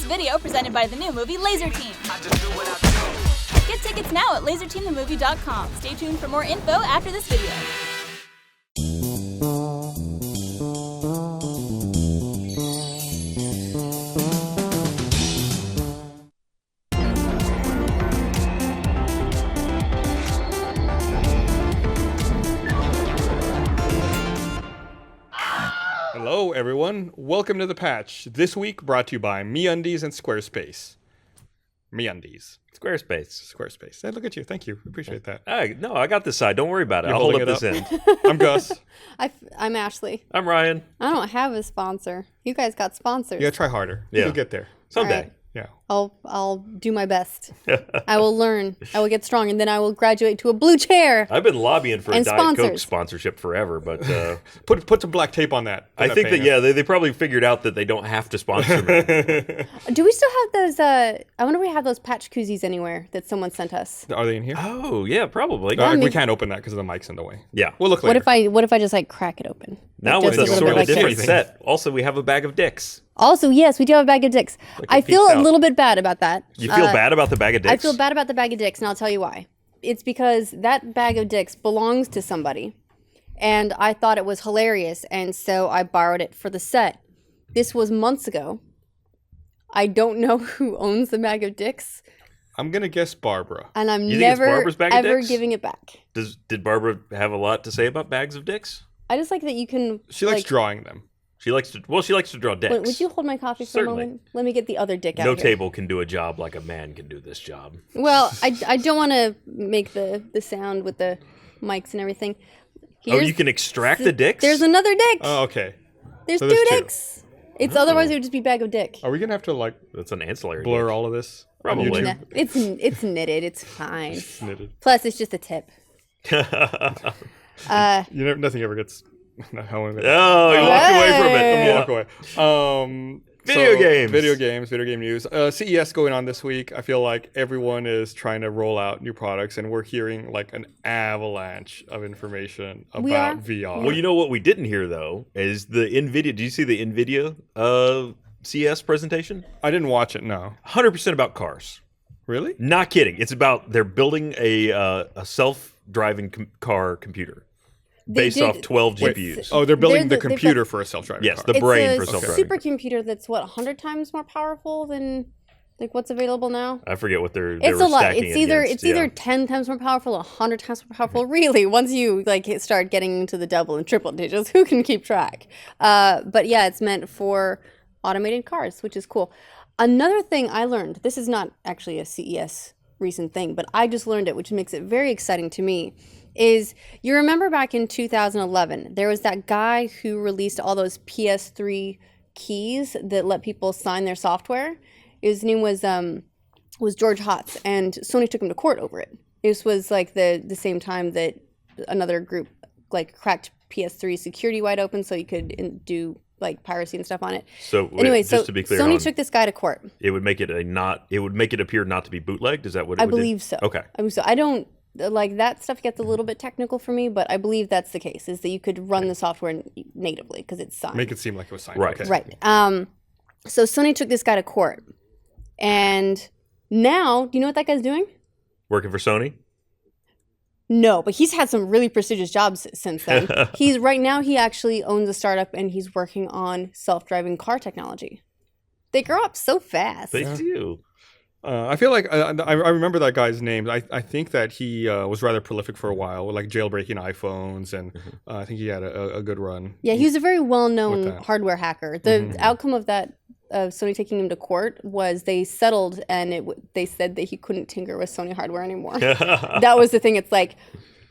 video presented by the new movie Laser Team. Get tickets now at laserteamthemovie.com. Stay tuned for more info after this video. Hello everyone, welcome to The Patch. This week brought to you by MeUndies and Squarespace. MeUndies. Squarespace. Hey, look at you, thank you, appreciate that. No, I got this side, don't worry about it. You're I'll hold holding up it this up? end. I'm Gus. I'm Ashley. I'm Ryan. I don't have a sponsor. You guys got sponsors. You gotta try harder. Yeah. You'll get there. Someday. All right. Yeah. I'll do my best. I will learn. I will get strong, and then I will graduate to a blue chair. I've been lobbying for a And Diet Coke sponsors. sponsorship forever, but Put some black tape on that. I think that, yeah, they probably figured out that they don't have to sponsor me. Do we still have those? I wonder if we have those patch koozies anywhere that someone sent us. Are they in here? Oh, yeah, probably. We can't open that because the mic's in the way. Yeah. We'll look later. What if I just like crack it open? Now Like, with just a little sort bit of like different this. set. Also, we have a bag of dicks. Also, yes, we do have a bag of dicks. I feel peace a out. little bit bad about that. You feel bad about the bag of dicks? I feel bad about the bag of dicks, and I'll tell you why. It's because that bag of dicks belongs to somebody, and I thought it was hilarious, and so I borrowed it for the set. This was months ago. I don't know who owns the bag of dicks, I'm gonna guess Barbara. and I'm You think it's never, Barbara's bag of ever dicks? giving it back. Did Barbara have a lot to say about bags of dicks? I just like that you can... She likes like, drawing them. She likes to draw dicks. Wait, would you hold my coffee for Certainly. a moment? Let me get the other dick out No here. table can do a job like a man can do this job. Well, I don't want to make the sound with the mics and everything. Oh, you can extract the dicks? There's another dick. Oh, okay. There's so two there's two. dicks. It's otherwise it would just be bag of dick. Are we gonna have to like That's an ancillary blur dick. all of this? Probably. On Nah, YouTube? it's knitted. It's fine. Knitted. Plus, it's just a tip. Nothing ever gets. No, I won't- Oh, you walked away from it. Hey. Walk away. Video game news. CES going on this week. I feel like everyone is trying to roll out new products, and we're hearing like an avalanche of information We are. about VR. Well, you know what we didn't hear, though, is the NVIDIA. Did you see the NVIDIA CS presentation? I didn't watch it. No, 100% about cars. really? Not kidding. It's about they're building a self-driving car computer based off 12 GPUs. Oh, they're building They're the the- computer for a self-driving Yes, car. the brain it's for a self-driving. supercomputer that's what 100 times more powerful than like what's available now. I forget what they It's were a lot. stacking It's it either against, it's either 10 times more powerful, 100 times more powerful. Really, once you like start getting into the double and triple digits, who can keep track? But yeah, it's meant for automated cars, which is cool. Another thing I learned. This is not actually a CES recent thing, but I just learned it, which makes it very exciting to me. Is you remember back in 2011, there was that guy who released all those PS3 keys that let people sign their software. His name was George Hotz, and Sony took him to court over it. This was like the same time that another group like cracked PS3 security wide open, so you could do like piracy and stuff on it. So wait, Anyway, just so to be clear, Sony took this guy to court. it would make it appear not to be bootlegged. Is that what it I would do? believe so. Okay. I believe so. I don't like that stuff gets a little bit technical for me, but I believe that's the case. Is that you could run the software natively because it's signed. Make it seem like it was signed. Right. Okay. Right. So Sony took this guy to court, and now, do you know what that guy's doing? Working for Sony? No, but he's had some really prestigious jobs since then. Right now he actually owns a startup and he's working on self-driving car technology. They grow up so fast. They do. I feel like I remember that guy's name. I think that he was rather prolific for a while, with like jailbreaking iPhones, and I think he had a good run. Yeah, he was a very With well-known that. hardware hacker. The outcome of that, of Sony taking him to court, was they settled, and they said that he couldn't tinker with Sony hardware anymore. That was the thing. It's like,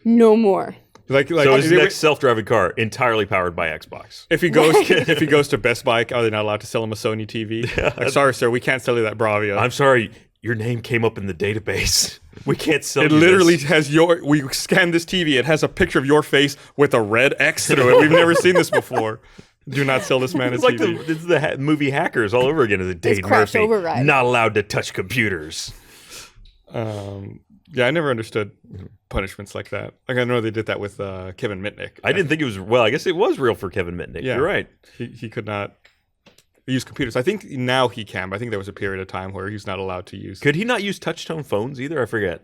no more. Like So his next self-driving car entirely powered by Xbox. if he goes to Best Buy, are they not allowed to sell him a Sony TV? Like, sorry, sir, we can't sell you that Bravia. I'm sorry, your name came up in the database. We can't sell It you literally this. has we scanned this TV. It has a picture of your face with a red X through it. We've never seen this before. Do not sell this man a It's like TV. it's the movie Hackers all over again. As a Dave Crash Murphy, Override. not allowed to touch computers. Yeah, I never understood punishments like that. Like I know they did that with Kevin Mitnick. I didn't think it was. Well, I guess it was real for Kevin Mitnick. Yeah. You're right. He could not use computers. I think now he can, but I think there was a period of time where he's not allowed to use. Could he not use touch-tone phones either? I forget.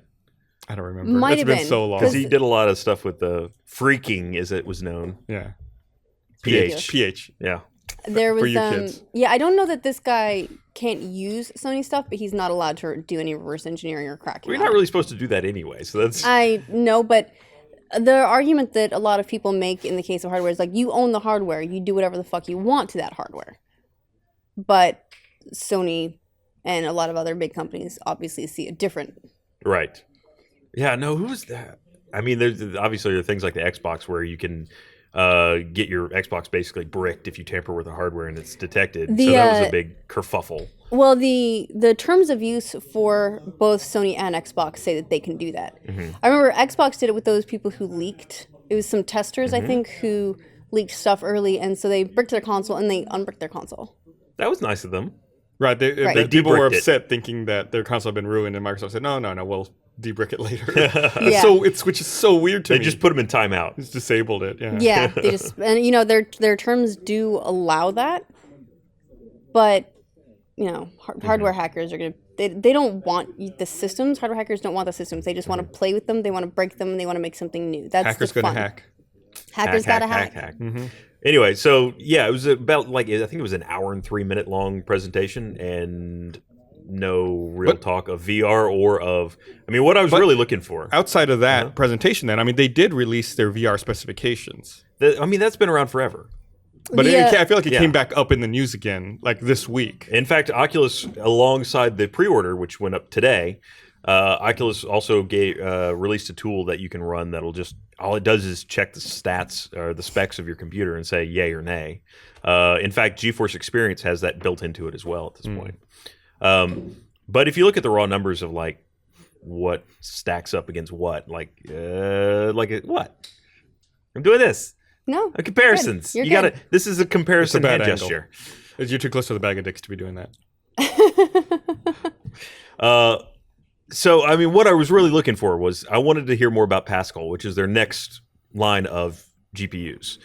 I don't remember. Might It's have been been, so long. Because he did a lot of stuff with the freaking, as it was known. Yeah. PH. Yeah. There was for you kids. yeah, I don't know that this guy can't use Sony stuff, but he's not allowed to do any reverse engineering or cracking. We're not really supposed to do that anyway, so that's... I know, but the argument that a lot of people make in the case of hardware is like, you own the hardware, you do whatever the fuck you want to that hardware. But Sony and a lot of other big companies obviously see it different. Right. Yeah, no, who's that? I mean, there's obviously there are things like the Xbox where you can get your Xbox basically bricked if you tamper with the hardware and it's detected. So that was a big kerfuffle. Well, the terms of use for both Sony and Xbox say that they can do that. Mm-hmm. I remember Xbox did it with those people who leaked. It was some testers, I think, who leaked stuff early, and so they bricked their console and they unbricked their console. That was nice of them. Right. They They people were debricked it. upset thinking that their console had been ruined, and Microsoft said, no, we'll debrick it later. Yeah. Which is so weird to They me. just put them in timeout. Just disabled it. Yeah. Yeah, they just, and you know, their terms do allow that, but you know, hardware hackers are gonna they don't want the systems. Hardware hackers don't want the systems. They just want to play with them. They want to break them. And they want to make something new. That's Hackers the gonna fun. hack. Hackers gotta hack. Mm-hmm. Anyway, so yeah, it was about I think it was an hour and 3 minute long presentation and no real talk of VR or of, I mean, what I was really looking for. Outside of that presentation, then, I mean, they did release their VR specifications. I mean, that's been around forever. But I feel like it Yeah. came back up in the news again, like this week. In fact, Oculus, alongside the pre-order, which went up today, Oculus also released a tool that you can run that'll just, all it does is check the stats or the specs of your computer and say yay or nay. In fact, GeForce Experience has that built into it as well at this point. But if you look at the raw numbers of like what stacks up against what, what? I'm doing this. No, Comparisons. You're You good. gotta. This is a comparison It's a bad hand angle. gesture. You're too close to the bag of dicks to be doing that. So, I mean, what I was really looking for was I wanted to hear more about Pascal, which is their next line of GPUs.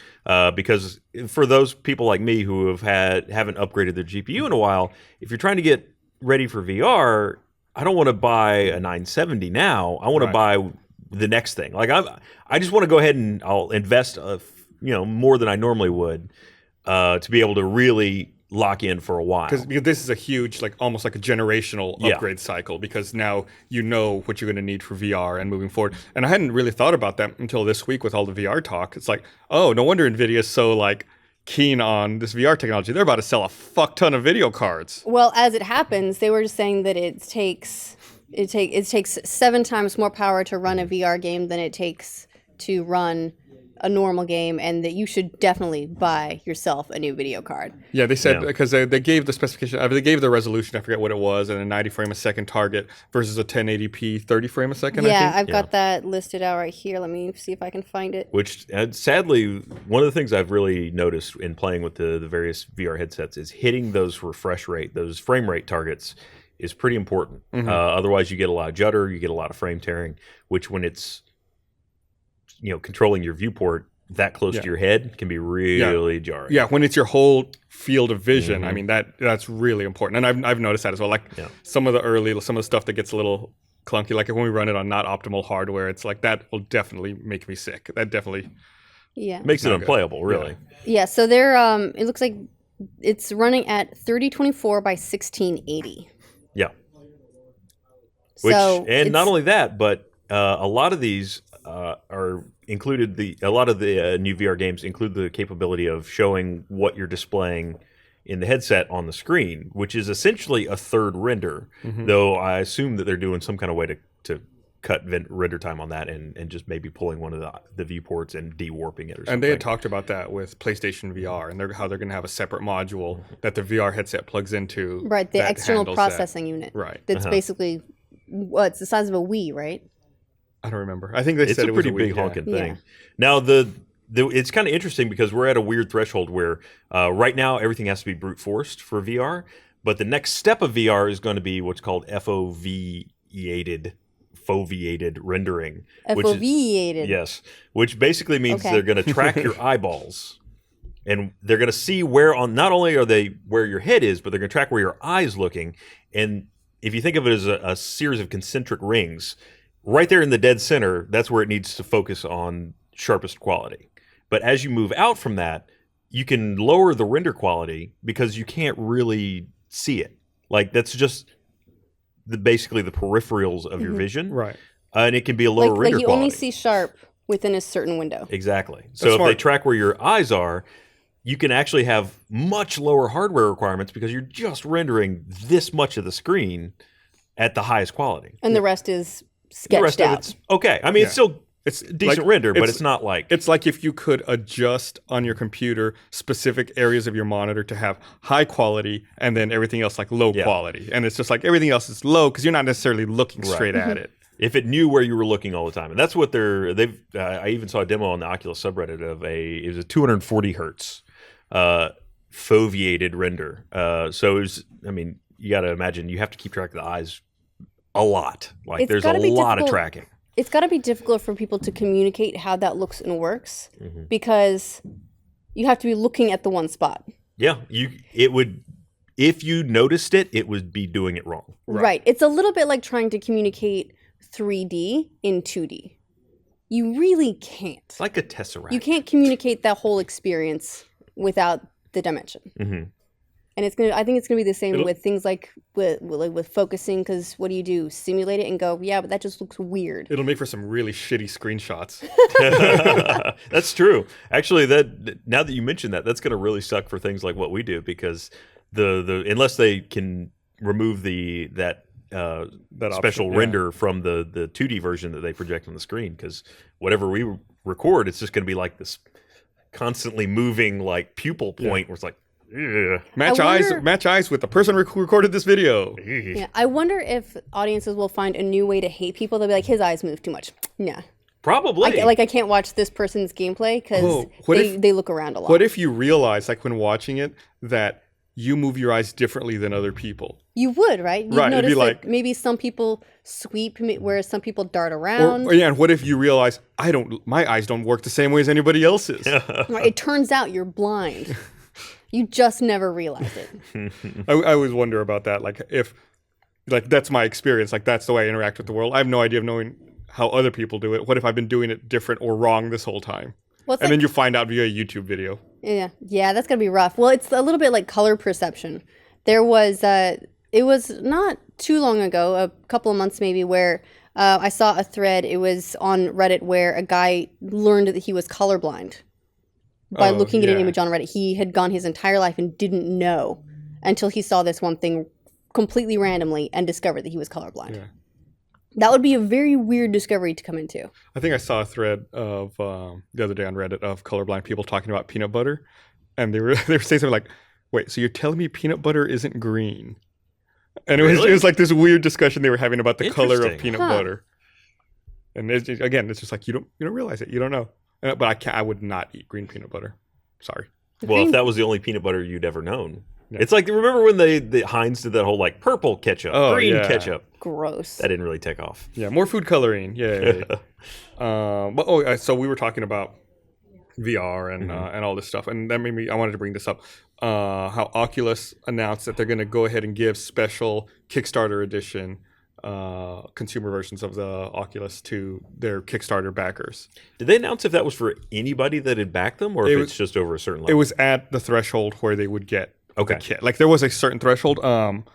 Because for those people like me who haven't upgraded their GPU in a while, if you're trying to get ready for VR, I don't want to buy a 970 now. I want to buy the next thing. Like I just want to go ahead and I'll invest more than I normally would to be able to really lock in for a while. Because this is a huge, like almost like a generational upgrade cycle, because now you know what you're going to need for VR and moving forward. And I hadn't really thought about that until this week with all the VR talk. It's like, oh, no wonder NVIDIA is so like keen on this VR technology. They're about to sell a fuck ton of video cards. Well, as it happens, they were just saying that it takes 7 times more power to run a VR game than it takes to run a normal game, and that you should definitely buy yourself a new video card. Yeah, they said because they gave the specification, they gave the resolution, I forget what it was, and a 90 frame a second target versus a 1080p 30 frame a second. Yeah, I think. I've got that listed out right here. Let me see if I can find it. Which, sadly, one of the things I've really noticed in playing with the various VR headsets is hitting those refresh rate, those frame rate targets is pretty important. Otherwise, you get a lot of judder, you get a lot of frame tearing, which when it's controlling your viewport that close to your head can be really jarring. Yeah, when it's your whole field of vision, I mean that's really important, and I've noticed that as well. Like some of the stuff that gets a little clunky, like when we run it on not optimal hardware, it's like that will definitely make me sick. That definitely makes it unplayable, really. Yeah, so they're it looks like it's running at 3024 by 1680. Yeah. So not only that, but a lot of these are included. A lot of the new VR games include the capability of showing what you're displaying in the headset on the screen, which is essentially a third render. Though I assume that they're doing some kind of way to cut render time on that and just maybe pulling one of the viewports and de-warping it or something. And they had talked about that with PlayStation VR, and how they're going to have a separate module that the VR headset plugs into. Right, the that external handles processing unit. Right. That's basically it's the size of a Wii, right? I don't remember. I think they said it's a it was pretty big Wii, honking Yeah. thing. Now it's kind of interesting because we're at a weird threshold where right now everything has to be brute forced for VR, but the next step of VR is going to be what's called foveated rendering. FOVated. Yes, which basically means they're going to track your eyeballs And they're going to see where on, not only are they where your head is, but they're going to track where your eye's looking. And if you think of it as a series of concentric rings, right there in the dead center, that's where it needs to focus on sharpest quality. But as you move out from that, you can lower the render quality because you can't really see it. Like that's just basically the peripherals of your vision. Right. And it can be a lower render Like you quality. only see sharp within a certain window. Exactly. So if they track where your eyes are, you can actually have much lower hardware requirements because you're just rendering this much of the screen at the highest quality. And the rest is sketched The rest out. of it's okay. I mean, it's decent render, but it's not like... It's like if you could adjust on your computer specific areas of your monitor to have high quality and then everything else like low quality. And it's just like everything else is low because you're not necessarily looking straight at it. If it knew where you were looking all the time. And that's what they've I even saw a demo on the Oculus subreddit of it was a 240 hertz foveated render. So it was, I mean, you got to imagine you have to keep track of the eyes a lot. Like there's a lot of tracking. It's got to be difficult for people to communicate how that looks and works because you have to be looking at the one spot. Yeah, it would, if you noticed it, it would be doing it wrong. Right. It's a little bit like trying to communicate 3D in 2D. You really can't. It's like a tesseract. You can't communicate that whole experience without the dimension. And I think it's gonna be the same with things like with focusing, because what do? Simulate it and go, yeah, but that just looks weird. It'll make for some really shitty screenshots. That's true. Actually, now that you mention that, that's gonna really suck for things like what we do, because the unless they can remove that special render from the 2D version that they project on the screen, because whatever we record, it's just gonna be like this constantly moving like pupil point where it's like, ugh. Match eyes with the person who recorded this video. Yeah, I wonder if audiences will find a new way to hate people. They'll be like, his eyes move too much. Nah. Probably. I can't watch this person's gameplay because they look around a lot. What if you realize, like when watching it, that you move your eyes differently than other people? You would, right? You'd right. notice It'd be like, maybe some people sweep, whereas some people dart around. Or and what if you realize, my eyes don't work the same way as anybody else's? Right, it turns out you're blind. You just never realize it. I always wonder about that. Like if, like that's my experience. Like that's the way I interact with the world. I have no idea of knowing how other people do it. What if I've been doing it different or wrong this whole time? And then you find out via a YouTube video. Yeah, that's gonna be rough. Well, it's a little bit like color perception. There was, it was not too long ago, a couple of months maybe, where I saw a thread. It was on Reddit where a guy learned that he was colorblind by looking at an image on Reddit. He had gone his entire life and didn't know until he saw this one thing completely randomly and discovered that he was colorblind. Yeah. That would be a very weird discovery to come into. I think I saw a thread of the other day on Reddit of colorblind people talking about peanut butter, and they were saying something like, "Wait, so you're telling me peanut butter isn't green?" And it was like this weird discussion they were having about the color of peanut butter. And it's just like you don't realize it, you don't know. But I would not eat green peanut butter. Sorry. Well, if that was the only peanut butter you'd ever known. Yeah. It's like, remember when the Heinz did that whole like purple ketchup, green ketchup? Gross. That didn't really take off. Yeah, more food coloring. Yeah. So we were talking about VR and all this stuff, and that made me. I wanted to bring this up. How Oculus announced that they're going to go ahead and give special Kickstarter edition consumer versions of the Oculus to their Kickstarter backers. Did they announce if that was for anybody that had backed them, or if it's just over a certain level? It was at the threshold where they would get the kit. Like there was a certain threshold. Hold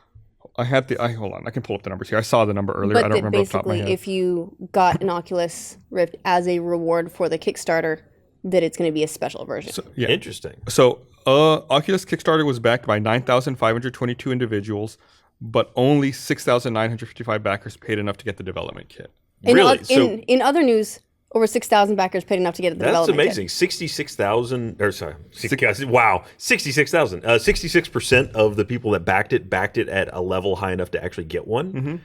on, I can pull up the numbers here. I saw the number earlier. But I don't remember off the top of my head. Basically, if you got an Oculus Rift as a reward for the Kickstarter, that it's going to be a special version. So, Interesting. So Oculus Kickstarter was backed by 9,522 individuals, but only 6,955 backers paid enough to get the development kit. Really? In other news, over 6,000 backers paid enough to get the development kit. That's amazing. 66,000, or sorry, wow, 66,000. 66% of the people that backed it at a level high enough to actually get one. Mm-hmm.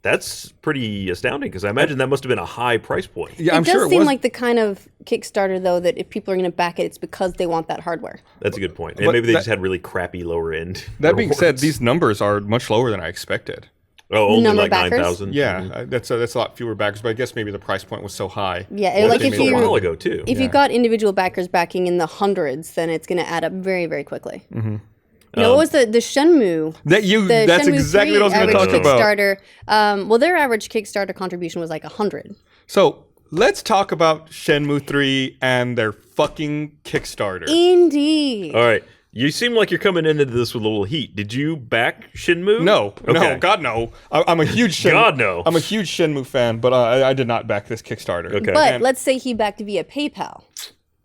That's pretty astounding, because I imagine that must have been a high price point. Yeah, it does seem like the kind of Kickstarter, though, that if people are going to back it, it's because they want that hardware. That's a good point. And maybe they just had really crappy lower end. That being said, these numbers are much lower than I expected. Oh, only number like of backers? 9,000? Yeah, that's a lot fewer backers, but I guess maybe the price point was so high. Yeah, Well, like it if was a you while ago, too. if you've got individual backers backing in the hundreds, then it's going to add up very, very quickly. Mm-hmm. What was the Shenmue? That's Shenmue exactly 3 what I was going to talk average about. Kickstarter, well, their average Kickstarter contribution was like 100. So let's talk about Shenmue 3 and their fucking Kickstarter. Indeed. All right. You seem like you're coming into this with a little heat. Did you back Shenmue? No, Okay. God no. I'm a huge Shenmue. God, no. I'm a huge Shenmue fan, but I did not back this Kickstarter. Okay. But let's say he backed via PayPal.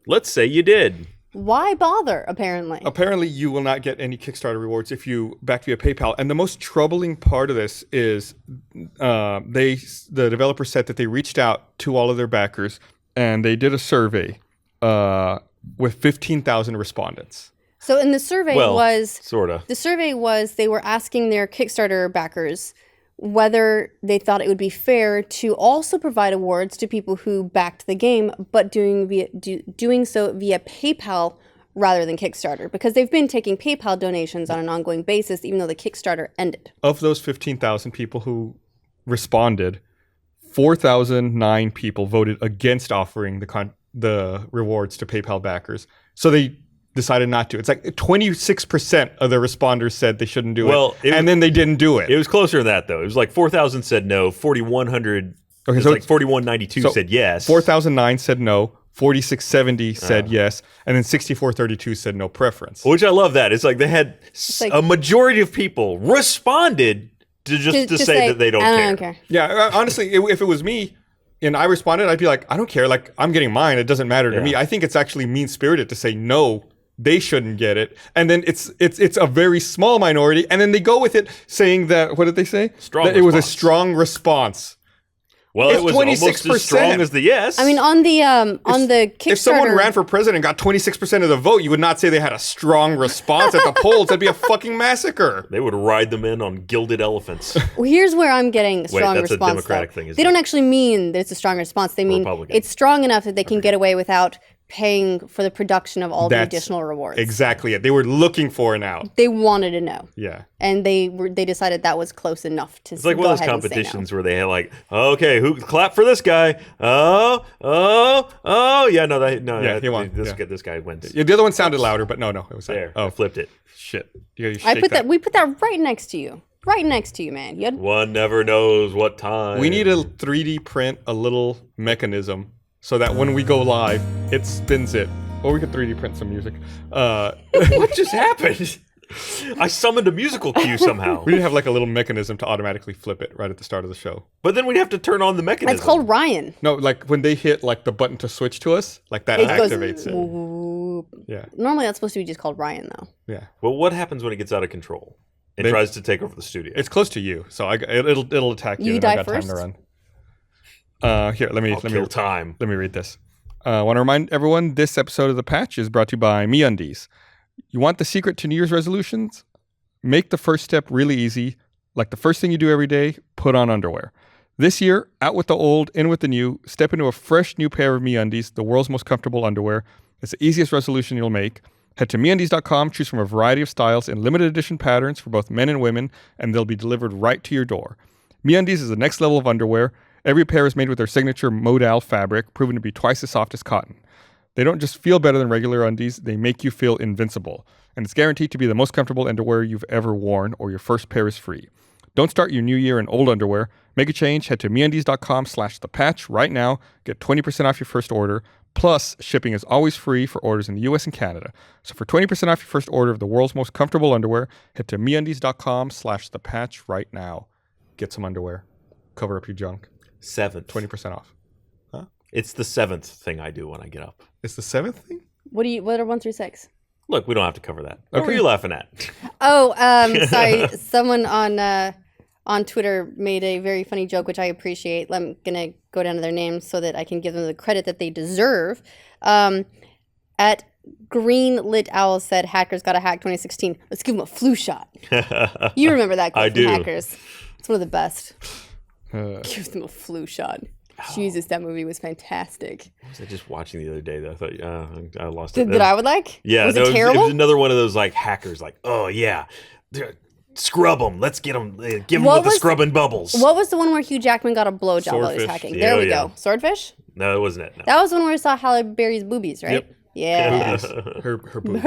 Let's say you did. Why bother, apparently? Apparently, you will not get any Kickstarter rewards if you back via PayPal. And the most troubling part of this is the developer said that they reached out to all of their backers and they did a survey with 15,000 respondents. So in the survey Sorta. They were asking their Kickstarter backers whether they thought it would be fair to also provide awards to people who backed the game, but doing so via PayPal rather than Kickstarter, because they've been taking PayPal donations on an ongoing basis, even though the Kickstarter ended. Of those 15,000 people who responded, 4,009 people voted against offering the rewards to PayPal backers. So they decided not to. It's like 26% of the responders said they shouldn't do it, and then they didn't do it. It was closer than that, though. It was like 4,000 said no, 4,100, Okay, it's so like 4,192 said yes. 4,009 said no, 4,670 said yes, and then 6,432 said no preference. Which I love that. It's like they had like- a majority of people responded to say that they don't I care. don't care. Yeah, honestly, if it was me and I responded, I'd be like, I don't care. Like, I'm getting mine. It doesn't matter to me. I think it's actually mean-spirited to say no. They shouldn't get it, and then it's a very small minority, and then they go with it saying that, what did they say? That it was a strong response. Well, It's it was almost 26%. as strong as the yes. I mean, on the Kickstarter, If someone ran for president and got 26% of the vote, you would not say they had a strong response at the polls. That'd be a fucking massacre. they would ride them in on gilded elephants. well, here's where I'm getting strong that's a response. Democratic though. thing, isn't They don't it? actually mean that it's a strong response. They mean Republican. it's strong enough that they can get away without paying for the production of all the That's additional rewards. Exactly it. They were looking for an out. They wanted to know, Yeah. and they decided that was close enough to. It's like go one of those ahead and say no. competitions where they had like, okay, who clap for this guy? Yeah, he won. This guy wins. Yeah, the other one sounded louder, but no, it was There, Oh, I flipped it. shit. You I shake put that. We put that right next to you. Right next to you, man. You had, One never knows what time. We need to 3D print a little mechanism so that when we go live, it spins it. Or we could 3D print some music. What just happened? I summoned a musical cue somehow. We need to have like a little mechanism to automatically flip it right at the start of the show. But then we'd have to turn on the mechanism. it's called Ryan. No, like when they hit like the button to switch to us, like that It goes. activates it. Whoop. Yeah, Normally, that's supposed to be just called Ryan, though. yeah. Well, what happens when it gets out of control and Then- tries to take over the studio? It's close to you, so it'll attack you. You and I die got time to first? run. Here, let me Kill time. Let me read this. I want to remind everyone this episode of The Patch is brought to you by MeUndies. You want the secret to New Year's resolutions? Make the first step really easy. Like the first thing you do every day, put on underwear. This year, out with the old, in with the new. Step into a fresh new pair of MeUndies, the world's most comfortable underwear. It's the easiest resolution you'll make. Head to MeUndies.com, choose from a variety of styles and limited edition patterns for both men and women, and they'll be delivered right to your door. MeUndies is the next level of underwear. Every pair is made with their signature modal fabric, proven to be twice as soft as cotton. They don't just feel better than regular undies, they make you feel invincible. And it's guaranteed to be the most comfortable underwear you've ever worn, or your first pair is free. Don't start your new year in old underwear. Make a change. Head to MeUndies.com/thepatch right now. Get 20% off your first order. Plus, shipping is always free for orders in the US and Canada. So for 20% off your first order of the world's most comfortable underwear, head to MeUndies.com/thepatch right now. Get some underwear. Cover up your junk. 7th. 20% off. It's the 7th thing I do when I get up. It's the 7th thing? What are 1 through 6? Look, we don't have to cover that. What were Okay. you laughing at? Oh, sorry. Someone on Twitter made a very funny joke, which I appreciate. I'm gonna go down to their names so that I can give them the credit that they deserve. At Green Lit Owl said, "Hackers got a hack 2016. Let's give them a flu shot." You remember that quote I from do. Hackers? It's one of the best. Give them a flu shot. Jesus, that movie was fantastic. What was I just watching the other day that I thought I lost it. That I would like? Yeah, Was no, it terrible? It was another one of those like hackers, like, oh yeah, scrub them. Let's get them. Give them with the scrubbing bubbles. What was the one where Hugh Jackman got a blowjob while he was Swordfish. hacking? There we go. Swordfish? No, it wasn't it. No. That was the one where we saw Halle Berry's boobies, right? Yep. Yeah. Her boobs.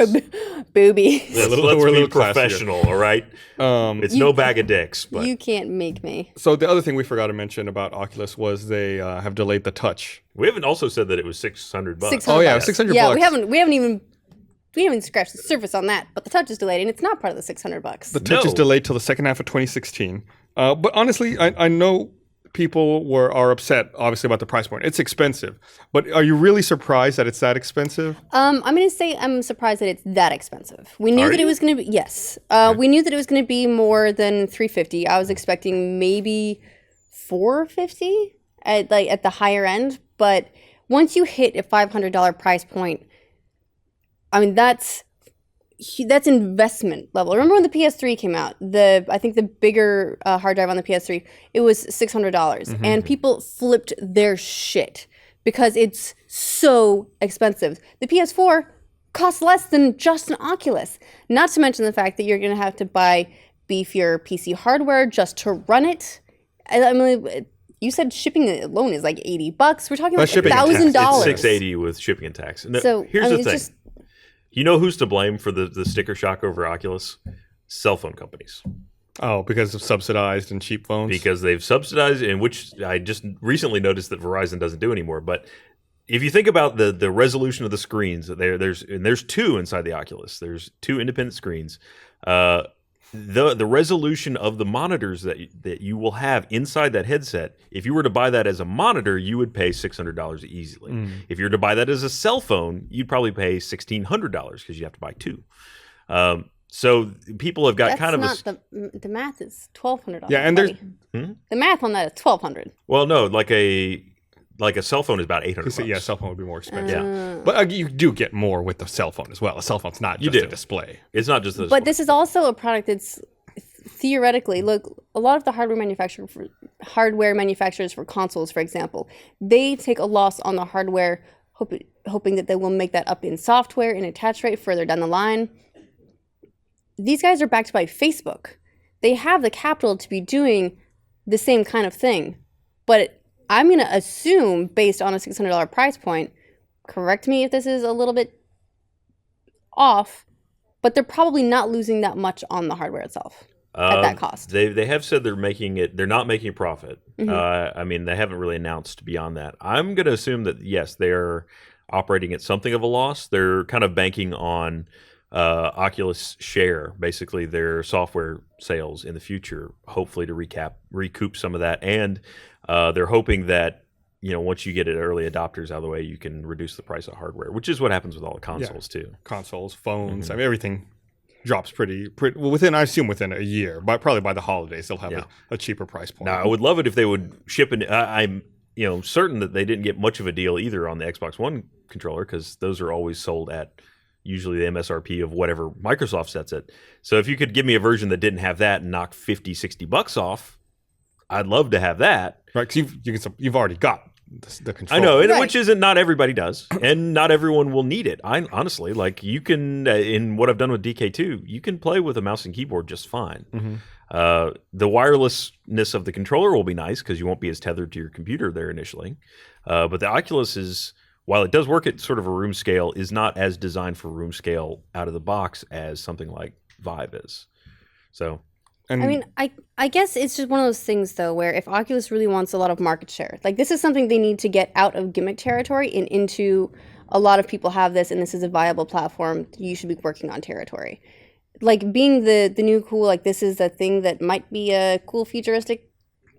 Boobies. Let's we're a be little professional, all right? It's no bag of dicks. But You can't make me. So the other thing we forgot to mention about Oculus was they have delayed the touch. we haven't also said that it was $600. Oh yeah, $600. $600. Yeah, we haven't scratched the surface on that, but the touch is delayed, and it's not part of the $600. The touch is No. delayed till the second half of 2016. But honestly, I know people are upset, obviously, about the price point. It's expensive. But are you really surprised that it's that expensive? I'm going to say I'm surprised that it's that expensive. We knew Are that it you? was going to be, yes. We knew that it was going to be more than $350. I was expecting maybe $450 at the higher end. But once you hit a $500 price point, I mean, that's investment level. Remember when the PS3 came out? I think the bigger hard drive on the PS3, it was $600, and people flipped their shit because it's so expensive. The PS4 costs less than just an Oculus. Not to mention the fact that you're going to have to buy beefier PC hardware just to run it. I mean, you said shipping alone is like $80. We're talking about shipping and tax. $1,000. It's $680 with shipping and tax. No, So here's I mean, the it's thing. You know who's to blame for the sticker shock over Oculus? Cell phone companies. Oh, because of subsidized and cheap phones? Because they've subsidized, and which I just recently noticed that Verizon doesn't do anymore. But if you think about the resolution of the screens, there's two inside the Oculus. There's two independent screens. The resolution of the monitors that you will have inside that headset, if you were to buy that as a monitor, you would pay $600 easily. If you were to buy that as a cell phone, you'd probably pay $1,600 because you have to buy two. So people have got That's kind of not the math is $1,200. Yeah, and there's- the math on that is $1,200. well, no, like a cell phone is about $800. Yeah, cell phone would be more expensive. Yeah. But you do get more with the cell phone as well. A cell phone's not just a display. It's not just this. But this is also a product that's theoretically, look, a lot of the hardware manufacturers for consoles, for example, they take a loss on the hardware, hoping that they will make that up in software and attach rate further down the line. These guys are backed by Facebook. They have the capital to be doing the same kind of thing. But I'm going to assume, based on a $600 price point, correct me if this is a little bit off, but they're probably not losing that much on the hardware itself at that cost. They have said they're not making a profit. I mean, they haven't really announced beyond that. I'm going to assume that, yes, they're operating at something of a loss. They're kind of banking on Oculus share, basically their software sales in the future, hopefully to recoup some of that. And they're hoping that, once you get it early adopters out of the way, you can reduce the price of hardware, which is what happens with all the consoles too. Consoles, phones, I mean, everything drops pretty well, I assume within a year, but probably by the holidays they'll have a cheaper price point. Now, I would love it if they would ship I'm certain that they didn't get much of a deal either on the Xbox One controller, because those are always sold at usually the MSRP of whatever Microsoft sets it. So if you could give me a version that didn't have that and knock $50-$60 off, I'd love to have that. Right, because you've already got the controller. I know, Right. which isn't, not everybody does, and not everyone will need it. Honestly, like, you can, in what I've done with DK2, you can play with a mouse and keyboard just fine. The wirelessness of the controller will be nice because you won't be as tethered to your computer there initially. But the Oculus is, while it does work at sort of a room scale, is not as designed for room scale out of the box as something like Vive is. So, And I mean, I guess it's just one of those things, though, where if Oculus really wants a lot of market share, like, this is something they need to get out of gimmick territory and into a lot of people have this, and this is a viable platform, you should be working on territory. Like, being the new cool, like, this is a thing that might be a cool futuristic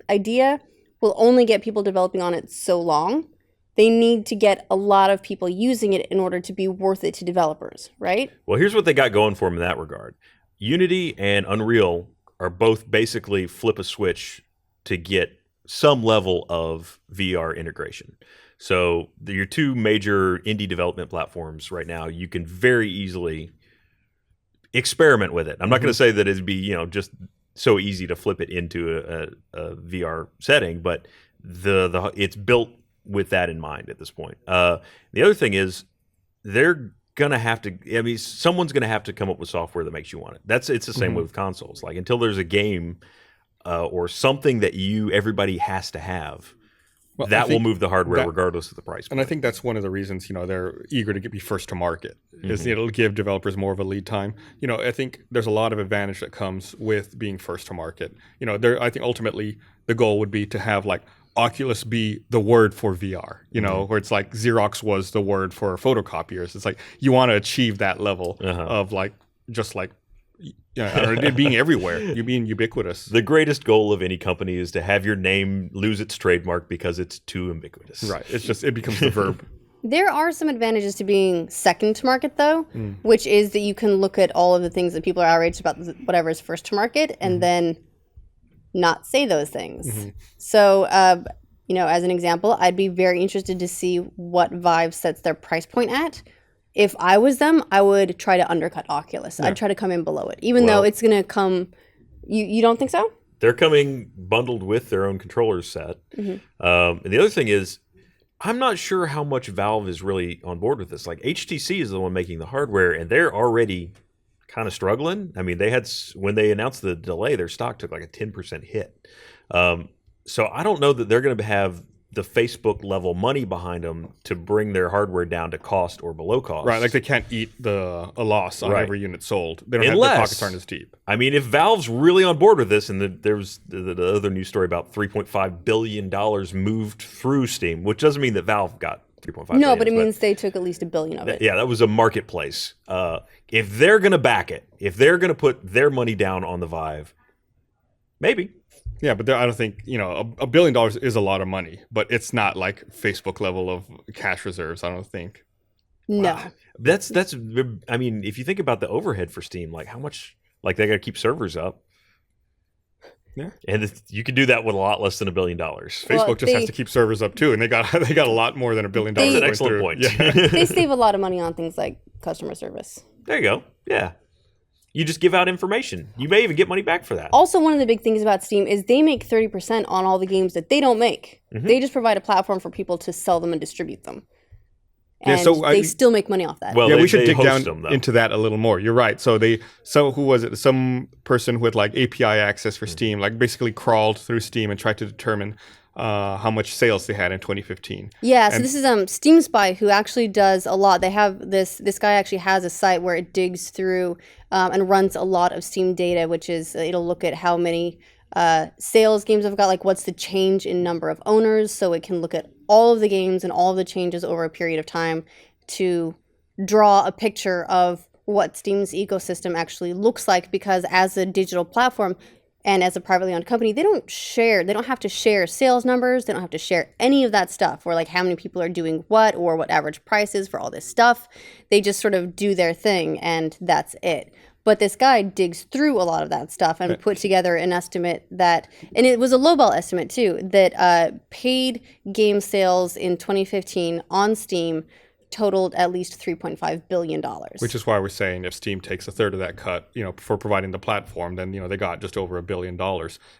idea, will only get people developing on it so long. They need to get a lot of people using it in order to be worth it to developers, right? well, here's what they got going for them in that regard. Unity and Unreal are both basically flip a switch to get some level of VR integration. So your two major indie development platforms right now, you can very easily experiment with it. I'm not going to say that it'd be, just so easy to flip it into a VR setting, but it's built with that in mind at this point. The other thing is, they're gonna have to. I mean, someone's gonna have to come up with software that makes you want it. It's the same way with consoles. Like until there's a game or something that everybody has to have. Well, that will move the hardware regardless of the price point. And I think that's one of the reasons, they're eager to be first to market, is it'll give developers more of a lead time. I think there's a lot of advantage that comes with being first to market. I think ultimately the goal would be to have like Oculus be the word for VR, where it's like Xerox was the word for photocopiers. It's like you want to achieve that level of like, just like, it being everywhere, you being ubiquitous. The greatest goal of any company is to have your name lose its trademark because it's too ubiquitous. Right. It becomes the verb. There are some advantages to being second to market, though, which is that you can look at all of the things that people are outraged about, whatever is first to market, and then not say those things. So, as an example, I'd be very interested to see what Vive sets their price point at. If I was them, I would try to undercut Oculus. Yeah. I'd try to come in below it, even though it's going to come. You don't think so? They're coming bundled with their own controller set. And the other thing is, I'm not sure how much Valve is really on board with this. Like HTC is the one making the hardware, and they're already kind of struggling. I mean, when they announced the delay, their stock took like a 10% hit. So I don't know that they're going to have the Facebook level money behind them to bring their hardware down to cost or below cost. Right, like they can't eat a loss on every unit sold. They don't have their pockets aren't as deep. I mean, if Valve's really on board with this, and there was the other news story about $3.5 billion moved through Steam, which doesn't mean that Valve got 3.5 billion. No, but it means they took at least $1 billion of it. Yeah, that was a marketplace. If they're going to back it, if they're going to put their money down on the Vive, maybe. Yeah, but I don't think, $1 billion is a lot of money, but it's not like Facebook level of cash reserves, I don't think. No. Wow. That's I mean, if you think about the overhead for Steam, like how much, like they got to keep servers up. Yeah. And you could do that with a lot less than $1 billion. Facebook just has to keep servers up too, and they got a lot more than $1 billion. That's an excellent point. Yeah. They save a lot of money on things like customer service. There you go. Yeah. You just give out information. You may even get money back for that. Also, one of the big things about Steam is they make 30% on all the games that they don't make. They just provide a platform for people to sell them and distribute them. And they still make money off that. Well, we should dig down into that a little more. You're right. So who was it? Some person with like API access for Steam, like basically crawled through Steam and tried to determine how much sales they had in 2015. Yeah, so this is Steam Spy, who actually does a lot. They have this guy actually has a site where it digs through and runs a lot of Steam data, which is it'll look at how many sales games have got, like what's the change in number of owners, so it can look at all of the games and all of the changes over a period of time to draw a picture of what Steam's ecosystem actually looks like, because as a digital platform and as a privately owned company, they don't have to share sales numbers. They don't have to share any of that stuff, or like how many people are doing what, or what average price is for all this stuff. They just sort of do their thing, and that's it. But this guy digs through a lot of that stuff and put together an estimate that, and it was a lowball estimate too, that paid game sales in 2015 on Steam totaled at least $3.5 billion. Which is why we're saying if Steam takes a third of that cut, for providing the platform, then they got just over $1 billion.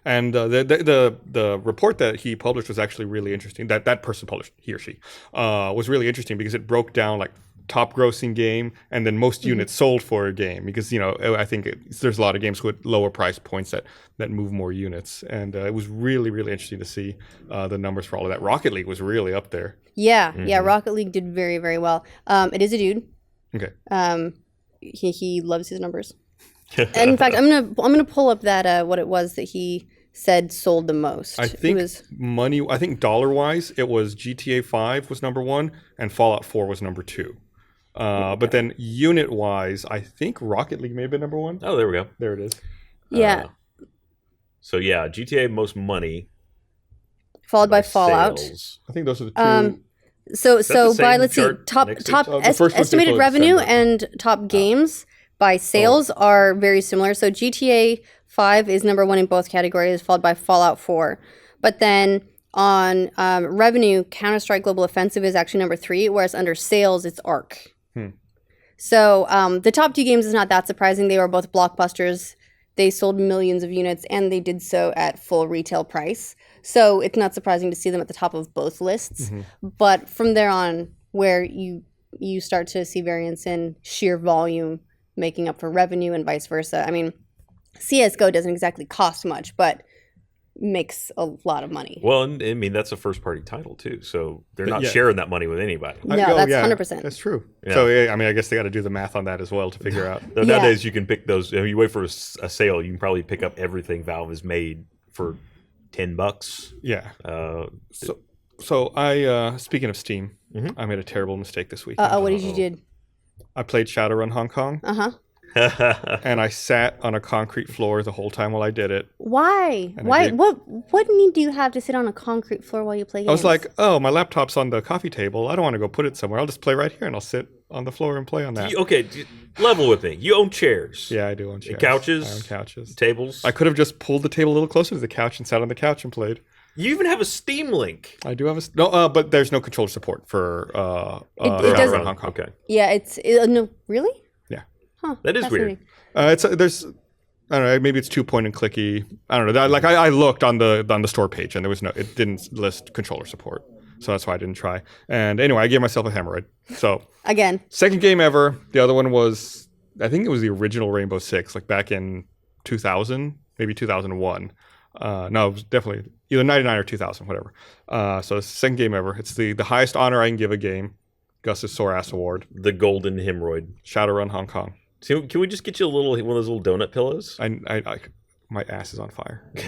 And the report that he published was actually really interesting. That person published, he or she, was really interesting because it broke down like top grossing game and then most units sold for a game, because I think there's a lot of games with lower price points that move more units, and it was really, really interesting to see the numbers for all of that. Rocket League was really up there. Yeah, Rocket League did very, very well. It is a dude. Okay. He loves his numbers. And in fact, I'm gonna pull up that what it was that he said sold the most. I think dollar wise, it was GTA 5 was number 1 and Fallout 4 was number 2. But then unit wise, I think Rocket League may have been number 1. Oh, there we go. There it is. Yeah. So yeah, GTA most money, followed by Fallout. Sales. I think those are the two. So by, let's see, top estimated revenue and top games by sales are very similar. So GTA 5 is number 1 in both categories, followed by Fallout 4. But then on revenue, Counter-Strike Global Offensive is actually number 3, whereas under sales, it's Ark. So the top 2 games is not that surprising. They were both blockbusters. They sold millions of units, and they did so at full retail price. So it's not surprising to see them at the top of both lists. But from there on, where you you start to see variance in sheer volume making up for revenue and vice versa. I mean, CSGO doesn't exactly cost much, but makes a lot of money. Well, and I mean, that's a first-party title, too. So they're not Yeah. sharing that money with anybody. No, that's 100%. That's true. Yeah. So, yeah, I mean, I guess they got to do the math on that as well to figure out. Though nowadays, you can pick those. If you wait for a sale, you can probably pick up everything Valve has made for $10. Yeah. Uh, So I, speaking of Steam, Mhm. I made a terrible mistake this week. What did you do? I played Shadowrun Hong Kong, and I sat on a concrete floor the whole time while I did it. Why? And Why? I did- What need do you have to sit on a concrete floor while you play games? I was like, oh, my laptop's on the coffee table. I don't want to go put it somewhere. I'll just play right here, and I'll sit on the floor and play on that. Okay, level with me. You own chairs. Yeah, I do own chairs. Couches? I own couches. Tables. I could have just pulled the table a little closer to the couch and sat on the couch and played. You even have a Steam Link. I do have but there's no controller support for It Shadowrun doesn't- Hong Kong. Okay. yeah, no, really? Yeah. Huh. That is weird. fascinating. There's I don't know, maybe it's too point and clicky. I don't know. Like I looked on the store page and it didn't list controller support. So that's why I didn't try. And anyway, I gave myself a hemorrhoid. So Again, second game ever. The other one was, I think it was the original Rainbow Six, like back in 2000, maybe 2001. No, it was definitely either 99 or 2000, whatever. So it's the second game ever. It's the highest honor I can give a game. Gus's Sore Ass Award. The golden hemorrhoid. Shadowrun Hong Kong. So can we just get you one of those little donut pillows? My ass is on fire. Do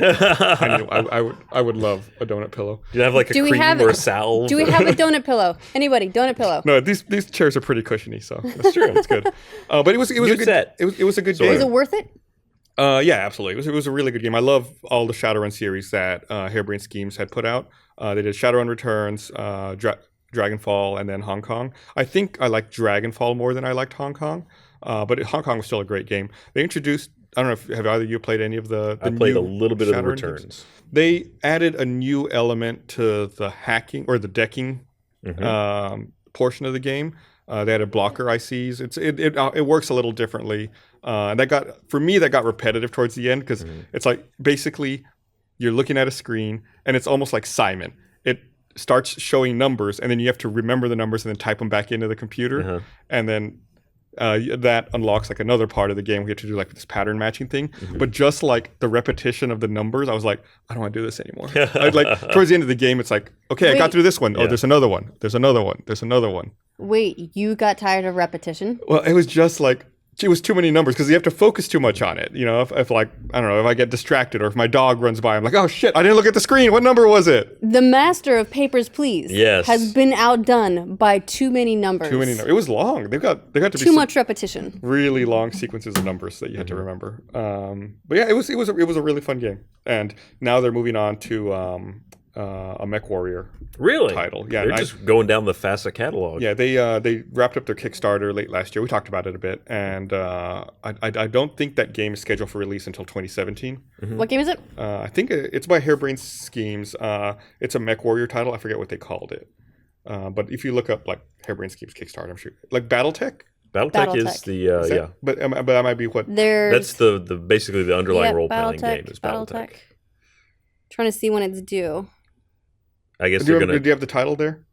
I would love a donut pillow. you have like a Do we cream have- or a salve? do we have a donut pillow? Anybody, donut pillow? No, these chairs are pretty cushiony, so that's true. It's good. But it was a Good good set. It was a good Sorry. game. Is it worth it? Yeah, absolutely. It was a really good game. I love all the Shadowrun series that Harebrained Schemes had put out. They did Shadowrun Returns, Dragonfall, and then Hong Kong. I think I liked Dragonfall more than I liked Hong Kong, but Hong Kong was still a great game. They introduced, I don't know if have either of you played any of the I played new a little bit of the Shadowrun Returns. games? They added a new element to the hacking or the decking portion of the game. They added blocker ICs. It works a little differently. And that got repetitive towards the end because it's like basically you're looking at a screen and it's almost like Simon. It starts showing numbers and then you have to remember the numbers and then type them back into the computer. And then that unlocks like another part of the game. We have to do like this pattern matching thing. But just like the repetition of the numbers, I was like, I don't want to do this anymore. Towards the end of the game, it's like, okay, I got through this one. Oh, there's another one. There's another one. There's another one. Wait, you got tired of repetition? Well, it was just like, it was too many numbers because you have to focus too much on it. You know, if like, I don't know, if I get distracted or if my dog runs by, I'm like, oh shit, I didn't look at the screen. What number was it? The master of Papers, Please has been outdone by too many numbers. Too many numbers. It was long. They got to be Too much repetition. really long sequences of numbers that you had to remember. But yeah, it was a really fun game. And now they're moving on to a Mech Warrior Really? title. Yeah, They're and just going down the FASA catalog. Yeah, they wrapped up their Kickstarter late last year. We talked about it a bit, and I don't think that game is scheduled for release until 2017. What game is it? I think it's by Harebrained Schemes. It's a Mech Warrior title. I forget what they called it, but if you look up like Harebrained Schemes Kickstarter, I'm sure like BattleTech. BattleTech is BattleTech. the Is that- but that might be what. that's the basically the underlying Yep, role playing game is BattleTech. BattleTech. Trying to see when it's due. I guess Do they're you, gonna. do you have the title there?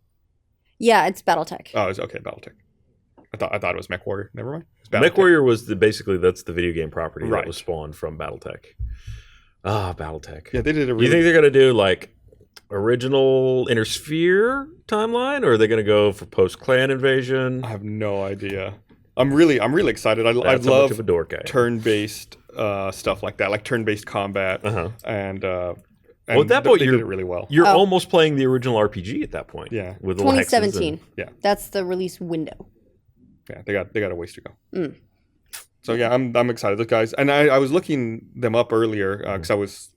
Yeah, it's BattleTech. Oh, it's okay, BattleTech. I thought it was Mech Warrior. Never mind. It's Mech BattleTech. Warrior was basically that's the video game property Right. that was spawned from BattleTech. BattleTech. Yeah, they did a You really. think they're gonna do like original Inner Sphere timeline, or are they gonna go for post Clan Invasion? I have no idea. I'm really excited. I That's how love much of a dork I am. turn-based stuff like that, like turn-based combat, and Well, at that point, they you're did it really well. You're almost playing the original RPG at that point. Yeah. with the hexes 2017. Yeah. That's the release window. Yeah, they got a ways to go. So yeah, I'm excited. Those guys, and I was looking them up earlier because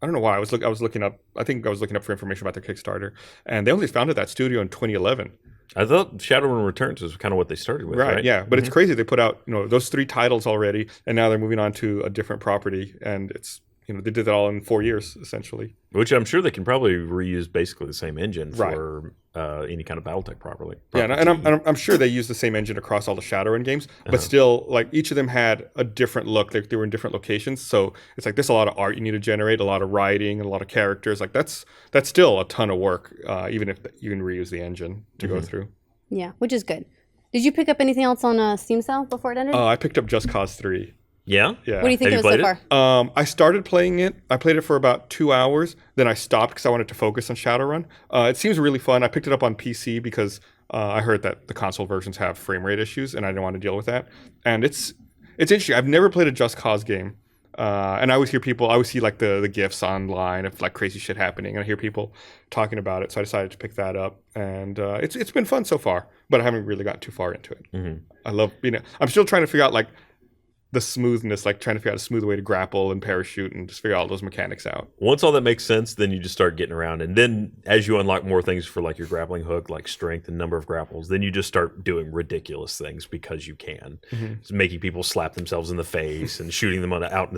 I don't know why I was looking up. I think I was looking up for information about their Kickstarter, and they only founded that studio in 2011. I thought Shadowrun Returns was kind of what they started with, right? Yeah, but it's crazy. They put out those 3 titles already, and now they're moving on to a different property, and it's they did that all in 4 years essentially. Which I'm sure they can probably reuse basically the same engine Right. for any kind of BattleTech properly. Yeah, and I'm sure they use the same engine across all the Shadowrun games, but still, like each of them had a different look. They were in different locations, so it's like there's a lot of art you need to generate, a lot of writing, and a lot of characters. Like that's still a ton of work, even if you can reuse the engine to go through. Yeah, which is good. Did you pick up anything else on Steam sale before it ended? I picked up Just Cause 3. Yeah? Yeah. What do you think Have of you it so played far? I started playing it. I played it for about 2 hours. Then I stopped because I wanted to focus on Shadowrun. It seems really fun. I picked it up on PC because I heard that the console versions have frame rate issues, and I didn't want to deal with that. And it's interesting. I've never played a Just Cause game. And I always see like the GIFs online of like crazy shit happening, and I hear people talking about it. So I decided to pick that up, and it's been fun so far. But I haven't really gotten too far into it. Mm-hmm. I love I'm still trying to figure out like the smoothness, like trying to figure out a smooth way to grapple and parachute and just figure all those mechanics out. Once all that makes sense, then you just start getting around. And then as you unlock more things for like your grappling hook, like strength and number of grapples, then you just start doing ridiculous things because you can. It's making people slap themselves in the face and shooting them out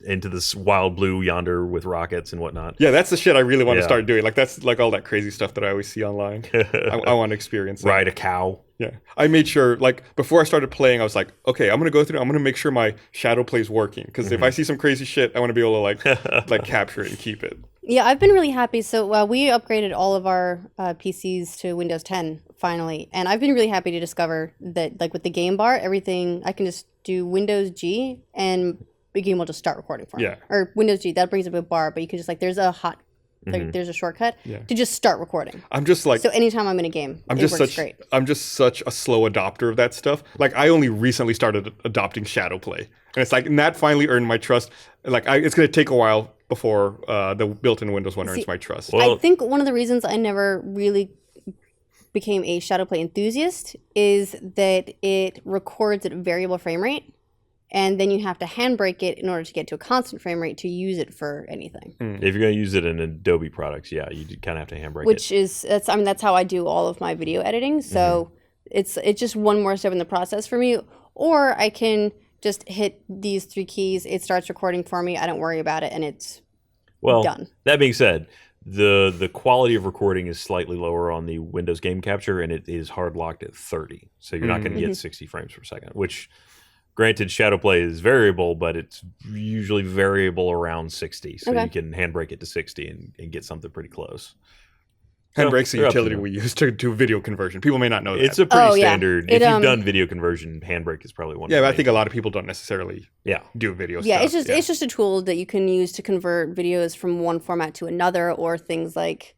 into this wild blue yonder with rockets and whatnot. Yeah, that's the shit I really want to start doing. Like that's like all that crazy stuff that I always see online. I want to experience that. Ride a cow. Yeah, I made sure, like, before I started playing, I was like, okay, I'm going to go through, I'm going to make sure my shadow play is working. Because if I see some crazy shit, I want to be able to, like capture it and keep it. Yeah, I've been really happy. So we upgraded all of our PCs to Windows 10, finally. And I've been really happy to discover that, like, with the game bar, everything, I can just do Windows G, and the game will just start recording for me. Yeah. Or Windows G, that brings up a bar, but you can just, like, there's a shortcut to just start recording. I'm just like, so anytime I'm in a game, I'm it works great. I'm just such a slow adopter of that stuff. Like I only recently started adopting shadow play, and it's like, and that finally earned my trust. Like it's going to take a while before the built-in Windows one earns my trust. I think one of the reasons I never really became a shadow play enthusiast is that it records at variable frame rate. And then you have to handbrake it in order to get to a constant frame rate to use it for anything. If you're going to use it in Adobe products, yeah, you kind of have to handbrake it. That's how I do all of my video editing. So it's just one more step in the process for me. Or I can just hit these 3 keys. It starts recording for me. I don't worry about it, and it's done. That being said, the quality of recording is slightly lower on the Windows game capture, and it is hard locked at 30. So you're not going to get 60 frames per second, which... Granted, shadow play is variable, but it's usually variable around 60. So you can handbrake it to 60 and get something pretty close. Handbrake's a utility we use to do video conversion. People may not know that. It's a pretty standard. If you've done video conversion, handbrake is probably one. Yeah, but I think a lot of people don't necessarily do video stuff. It's just a tool that you can use to convert videos from one format to another, or things like,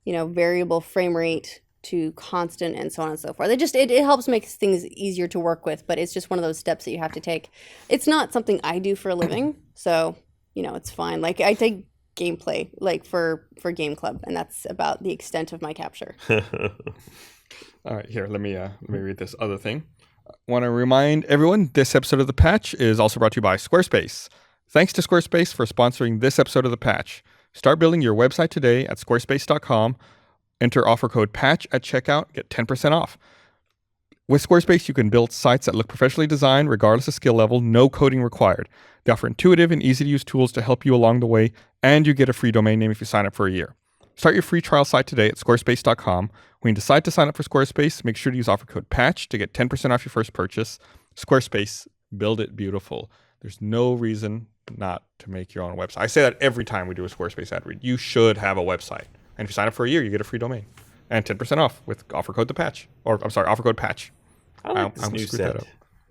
variable frame rate to constant and so on and so forth. It helps make things easier to work with, but it's just one of those steps that you have to take. It's not something I do for a living, so it's fine. Like I take gameplay like for Game Club, and that's about the extent of my capture. All right, here, let me read this other thing. I want to remind everyone this episode of The Patch is also brought to you by Squarespace. Thanks to Squarespace for sponsoring this episode of The Patch. Start building your website today at squarespace.com. Enter offer code PATCH at checkout, get 10% off. With Squarespace, you can build sites that look professionally designed regardless of skill level, no coding required. They offer intuitive and easy-to-use tools to help you along the way, and you get a free domain name if you sign up for a year. Start your free trial site today at squarespace.com. When you decide to sign up for Squarespace, make sure to use offer code PATCH to get 10% off your first purchase. Squarespace, build it beautiful. There's no reason not to make your own website. I say that every time we do a Squarespace ad read. You should have a website. And if you sign up for a year, you get a free domain. And 10% off with offer code PATCH. Offer code PATCH. I like this new set.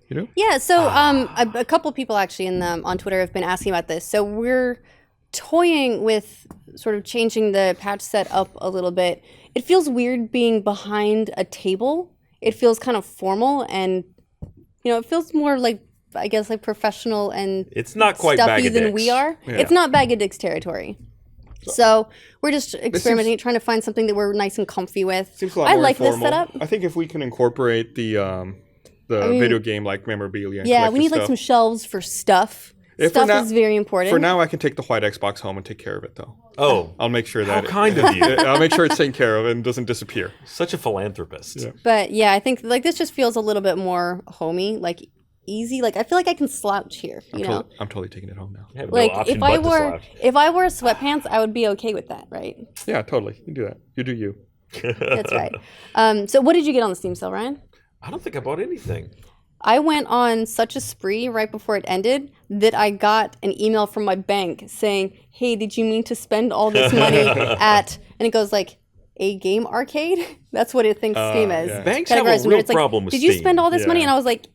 You do? Yeah, so a couple people actually on Twitter have been asking about this. So we're toying with sort of changing the patch set up a little bit. It feels weird being behind a table. It feels kind of formal, and it feels more like, I guess, like professional and it's not quite stuffy than Bag-O-Dicks. we are. Yeah. It's not Bag-O-Dicks territory. So we're just experimenting, trying to find something that we're nice and comfy with. Seems a lot more like informal. this setup. I think if we can incorporate the video game like memorabilia. And we need like some shelves for stuff. Stuff is very important. For now, I can take the white Xbox home and take care of it, though. Oh, I'll make sure that. how kind of you! I'll make sure it's taken care of and doesn't disappear. Such a philanthropist. Yeah. But yeah, I think like this just feels a little bit more homey, like easy. Like I feel like I can slouch here. I'm totally taking it home now. I have Like no option but to slouch. if I wore sweatpants, I would be okay with that, right? Yeah, totally. You do that. You do you. That's right. So what did you get on the Steam sale, Ryan? I don't think I bought anything. I went on such a spree right before it ended that I got an email from my bank saying, "Hey, did you mean to spend all this money at?" And it goes like a game arcade. That's what it thinks Steam is. Yeah. Banks have a Categorized. real It's like, problem with did you Steam. spend all this money? Yeah. And I was like,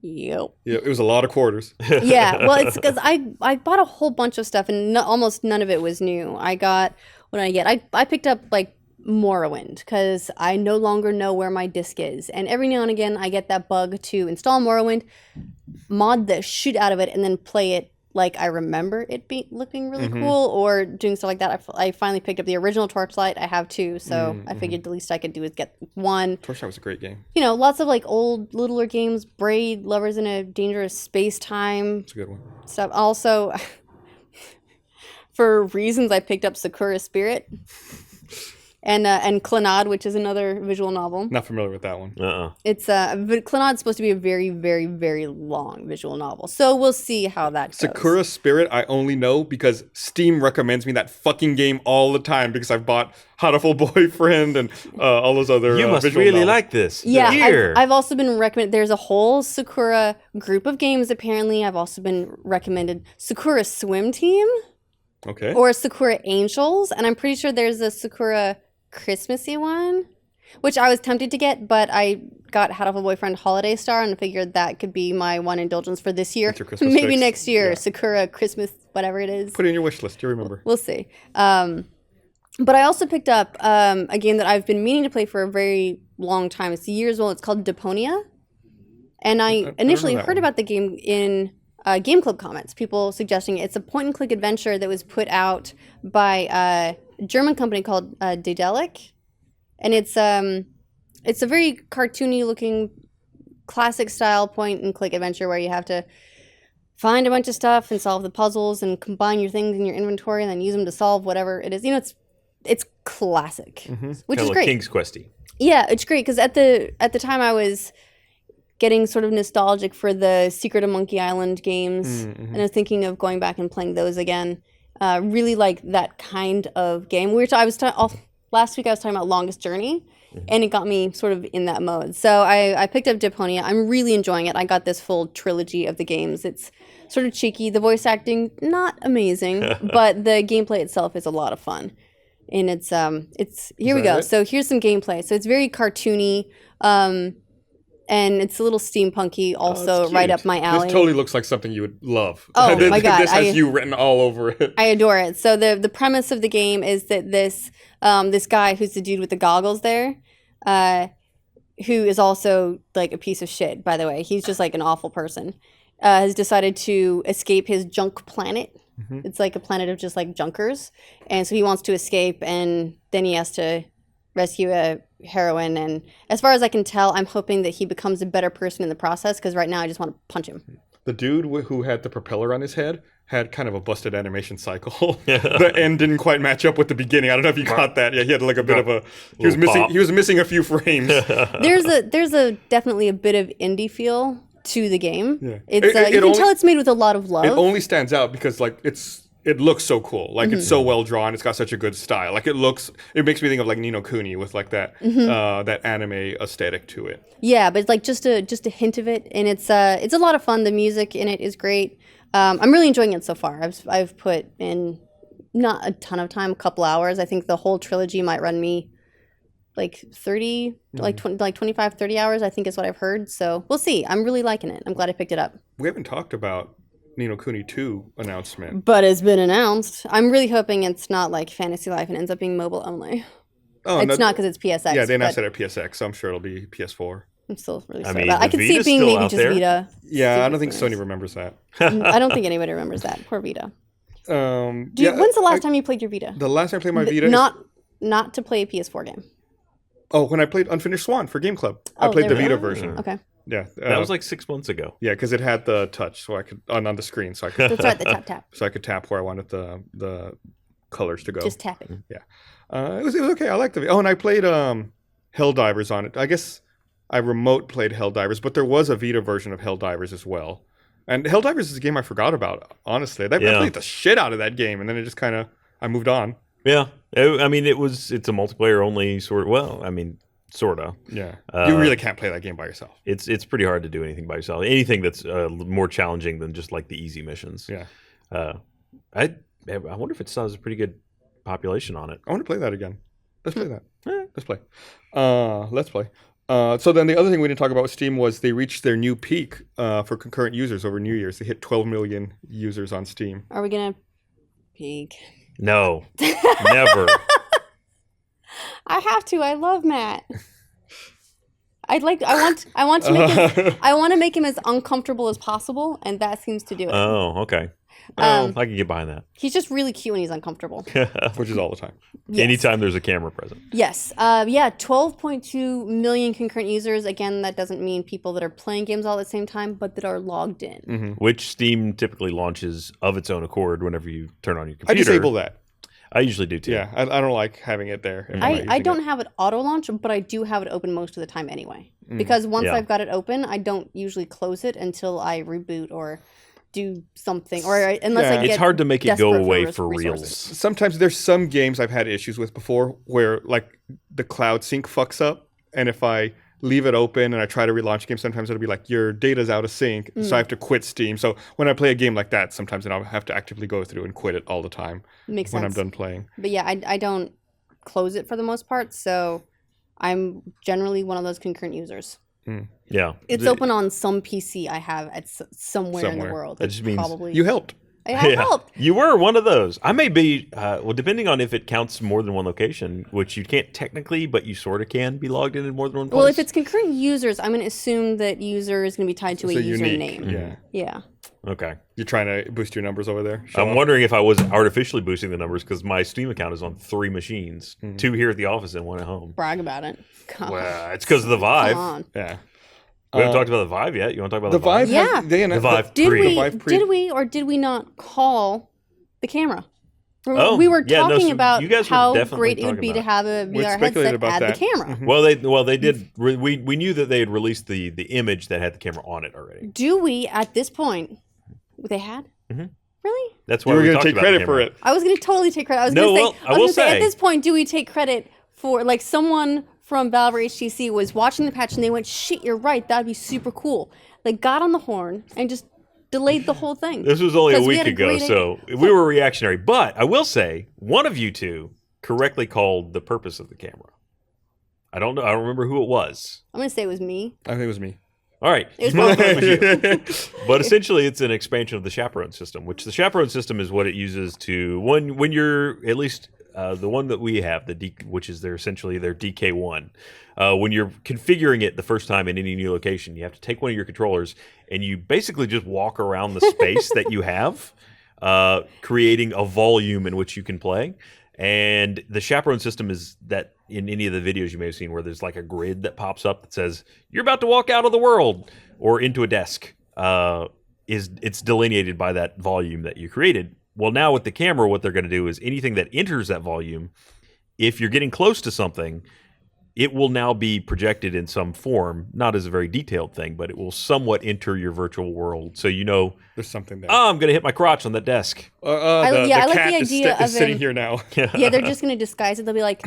yep. Yeah, it was a lot of quarters. Yeah, well, it's because I bought a whole bunch of stuff and almost none of it was new. I got, what did I get? I picked up like Morrowind because I no longer know where my disc is. And every now and again, I get that bug to install Morrowind, mod the shit out of it, and then play it like I remember it looking really cool or doing stuff like that. I finally picked up the original Torchlight. I have two, so I figured the least I could do is get one. Torchlight was a great game. You know, lots of like old, littler games, Braid, Lovers in a Dangerous Space-Time It's a good one. stuff. Also, for reasons, I picked up Sakura Spirit and Clannad, which is another visual novel. Not familiar with that one. It's but Clannad's supposed to be a very, very, very long visual novel. So we'll see how that goes. Sakura Spirit, I only know because Steam recommends me that fucking game all the time because I've bought Hatoful Boyfriend and all those other You must visual really novels. like this. Yeah, Here. I've also been recommended. There's a whole Sakura group of games. Apparently, I've also been recommended Sakura Swim Team Okay. or Sakura Angels, and I'm pretty sure there's a Sakura Christmassy one, which I was tempted to get, but I got Hatoful Boyfriend Holiday Star and figured that could be my one indulgence for this year. That's your Christmas Maybe fix. next year, Yeah. Sakura Christmas, whatever it is. Put it in your wish list. You remember. We'll see. But I also picked up a game that I've been meaning to play for a very long time. It's years old. It's called Deponia. And I don't initially know that heard one. about the game in Game Club comments, people suggesting it's a point-and-click adventure that was put out by a German company called Daedalic. And it's a very cartoony-looking, classic-style point-and-click adventure where you have to find a bunch of stuff and solve the puzzles and combine your things in your inventory and then use them to solve whatever it is. You know, it's classic, which is Kinda like great. King's Questy. Yeah, it's great because at the time I was getting sort of nostalgic for the Secret of Monkey Island games, and I was thinking of going back and playing those again. Really like that kind of game. Last week I was talking about Longest Journey, and it got me sort of in that mode. So I picked up Deponia. I'm really enjoying it. I got this full trilogy of the games. It's sort of cheeky. The voice acting, not amazing, but the gameplay itself is a lot of fun. And it's here we go. it? So here's some gameplay. So it's very cartoony, and it's a little steampunky, also right up my alley. This totally looks like something you would love. Oh, my God, This has you written all over it. I adore it. So the premise of the game is that this guy who's the dude with the goggles there, who is also like a piece of shit, by the way. He's just like an awful person. Has decided to escape his junk planet. It's like a planet of just like junkers. And so he wants to escape, and then he has to rescue a heroine. And as far as I can tell, I'm hoping that he becomes a better person in the process, because right now I just want to punch him. The dude who had the propeller on his head had kind of a busted animation cycle. The end didn't quite match up with the beginning. I don't know if you caught that. Yeah, he had like a bit of a. He was missing. pop. He was missing a few frames. There's a definitely a bit of indie feel to the game. Yeah. It's you can tell it's made with a lot of love. It only stands out because like it looks so cool. Like it's so well drawn. It's got such a good style. Like it makes me think of like Ni no Kuni with like that that anime aesthetic to it. Yeah, but it's like just a hint of it, and it's a lot of fun. The music in it is great. I'm really enjoying it so far. I've put in not a ton of time, a couple hours. I think the whole trilogy might run me like 30, like 25, 30 hours, I think is what I've heard. So we'll see. I'm really liking it. I'm glad I picked it up. We haven't talked about Ni no Kuni 2 announcement. But it's been announced. I'm really hoping it's not like Fantasy Life and ends up being mobile only. Oh, It's not because it's PSX. Yeah, they announced but it at PSX, so I'm sure it'll be PS4. I'm still really I sorry mean, about it. I the could see it Vita's being still maybe out just there. Vita. Yeah, I don't think Stupid Sony remembers that. I don't think anybody remembers that. Poor Vita. Yeah, When's the last time you played your Vita? The last time I played my Vita, Not to play a PS4 game. when I played Unfinished Swan for Game Club, I Oh, played the there we Vita go. version. Okay. Yeah, That was like 6 months ago. yeah, because it had the touch, so I could on the screen, so I could That's right, the tap. so I could tap where I wanted the colors to go. Just tapping. It was okay. I liked it. Oh, and I played Helldivers on it. I guess I remote played Helldivers, but there was a Vita version of Helldivers as well. And Helldivers is a game I forgot about, honestly. I played the shit out of that game, and then it just kind of, I moved on. Yeah. I mean, it's a multiplayer only sort of, well, I mean, sort of. Yeah. You really can't play that game by yourself. It's pretty hard to do anything by yourself. Anything that's more challenging than just like the easy missions. Yeah. I wonder if it still has a pretty good population on it. I want to play that again. Let's play that. Let's play. Let's play. So then the other thing we didn't talk about with Steam was they reached their new peak for concurrent users over New Year's. They hit 12 million users on Steam. Are we gonna peak? No, never. I have to. I love Matt. I want to make him as uncomfortable as possible, and that seems to do it. Oh, okay. Well, I can get behind that. He's just really cute when he's uncomfortable. Which is all the time. Yes. Anytime there's a camera present. Yes. 12.2 million concurrent users. Again, that doesn't mean people that are playing games all at the same time, but that are logged in. Mm-hmm. Which Steam typically launches of its own accord whenever you turn on your computer. I disable that. I usually do too. Yeah, I don't like having it there. I don't have it auto launch, but I do have it open most of the time anyway. Because once I've got it open, I don't usually close it until I reboot or do something, or unless I get it's hard to make it go away for resources. reals. Sometimes there's some games I've had issues with before where like the cloud sync fucks up, and if I leave it open and I try to relaunch a game, sometimes it'll be like your data's out of sync, so I have to quit Steam. So when I play a game like that, sometimes then I'll have to actively go through and quit it all the time. Makes when sense. I'm done playing. But yeah, I don't close it for the most part, so I'm generally one of those concurrent users. Yeah. It's open on some PC I have at somewhere in the world. That just means probably You helped. I helped. You were one of those. I may be, well, depending on if it counts more than one location, which you can't technically, but you sort of can be logged in more than one place. Well, if it's concurrent users, I'm going to assume that user is going to be tied to a unique. username. Yeah. Yeah. Okay. You're trying to boost your numbers over there? I'm wondering if I was artificially boosting the numbers because my Steam account is on 3 machines, 2 here at the office and 1 at home. Brag about it. Come Well, it's because of the Vive. on. Yeah. We haven't talked about the Vive yet. You want to talk about The Vive? Yeah. They announced The Vive Did Pre. we? The Vive Pre- Did we or did we not call the camera? Oh, we were yeah, no, talking so about you guys were how definitely great it would talking be to about have a We VR speculated headset about add that. the camera. Well, they did. We knew that they had released the image that had the camera on it already. Do we at this point? They had. Really? That's You why were we going talked to take about the credit for camera. it. I was going to totally take credit. I was No, going to well, say. I I was will going to say say- at this point, do we take credit for like someone from Valve or HTC was watching the patch and they went, "Shit, you're right. That'd be super cool." Like got on the horn and just delayed the whole thing. This was only a 'Cause we week had a ago, great so we were reactionary. But I will say, one of you two correctly called the purpose of the camera. I don't know. I don't remember who it was. I'm going to say it was me. I think it was me. All right. It was probably But essentially, it's an expansion of the chaperone system, which the chaperone system is what it uses to when you're at least the one that we have, which is essentially their DK1. When you're configuring it the first time in any new location, you have to take one of your controllers and you basically just walk around the space that you have, creating a volume in which you can play. And the chaperone system is that in any of the videos you may have seen where there's like a grid that pops up that says, you're about to walk out of the world or into a desk, it's delineated by that volume that you created. Well, now with the camera, what they're going to do is anything that enters that volume, if you're getting close to something, it will now be projected in some form, not as a very detailed thing, but it will somewhat enter your virtual world. So you know, There's something there. oh, I'm going to hit my crotch on that desk. The I like cat the is idea of sitting an- here now. Yeah, they're just going to disguise it. They'll be like,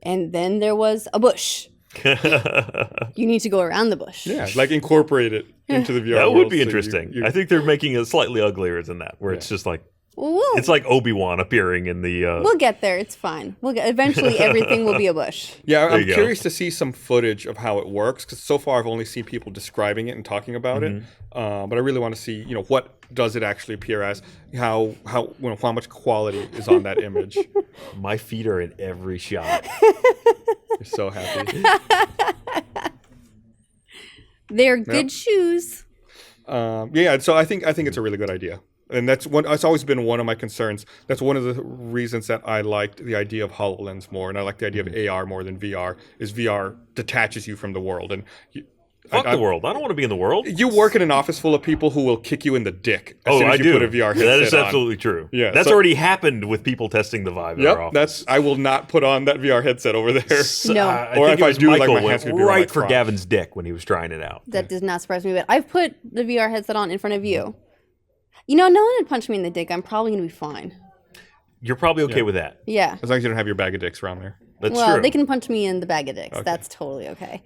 and then there was a bush. You need to go around the bush. Yeah, like incorporate it into the VR That world would be so interesting. you- I think they're making it slightly uglier than that, where it's just like, it's like Obi-Wan appearing in the... We'll get there. It's fine. Eventually, everything will be a bush. Yeah, There I'm you go. curious to see some footage of how it works because so far I've only seen people describing it and talking about it. But I really want to see, what does it actually appear as? How much quality is on that image? My feet are in every shot. You're so happy. They're good shoes. Yeah, so I think it's a really good idea. And that's always been one of my concerns. That's one of the reasons that I liked the idea of HoloLens more, and I like the idea of AR more than VR. Is VR detaches you from the world, and Fuck the world. I don't want to be in the world. you work in an office full of people who will kick you in the dick as soon as I you do. put a VR headset That is on. absolutely true. Yeah, That's so- already happened with people testing the Vive in our Yep, office. I will not put on that VR headset over there. No. I Or think if I it was do, like, Michael my hands went could be around my right for crotch. Gavin's dick when he was trying it out. That does not surprise me a bit. I've put the VR headset on in front of you. No one would punch me in the dick. I'm probably going to be fine. You're probably okay with that. Yeah. As long as you don't have your bag of dicks around there. That's Well, true. they can punch me in the bag of dicks. That's totally okay.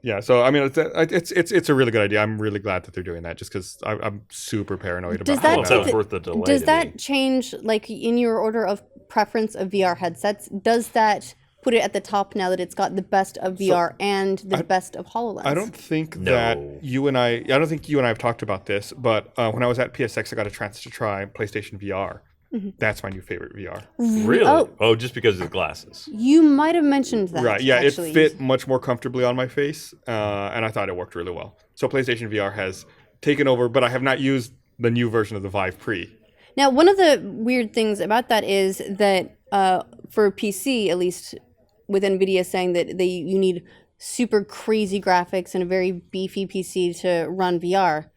Yeah, so I mean, it's a really good idea. I'm really glad that they're doing that, just because I'm super paranoid Does about that how Well, that was take worth the delay. Does to that me. change, like, in your order of preference of VR headsets, does that put it at the top now that it's got the best of VR and the best of HoloLens? I don't think that you and I don't think you and I have talked about this, but when I was at PSX, I got a chance to try PlayStation VR. That's my new favorite VR. Really? Oh, just because of the glasses. You might have mentioned that. Right, yeah, actually. It fit much more comfortably on my face, and I thought it worked really well. So PlayStation VR has taken over, but I have not used the new version of the Vive Pre. Now, one of the weird things about that is that for PC, at least with NVIDIA saying that you need super crazy graphics and a very beefy PC to run VR.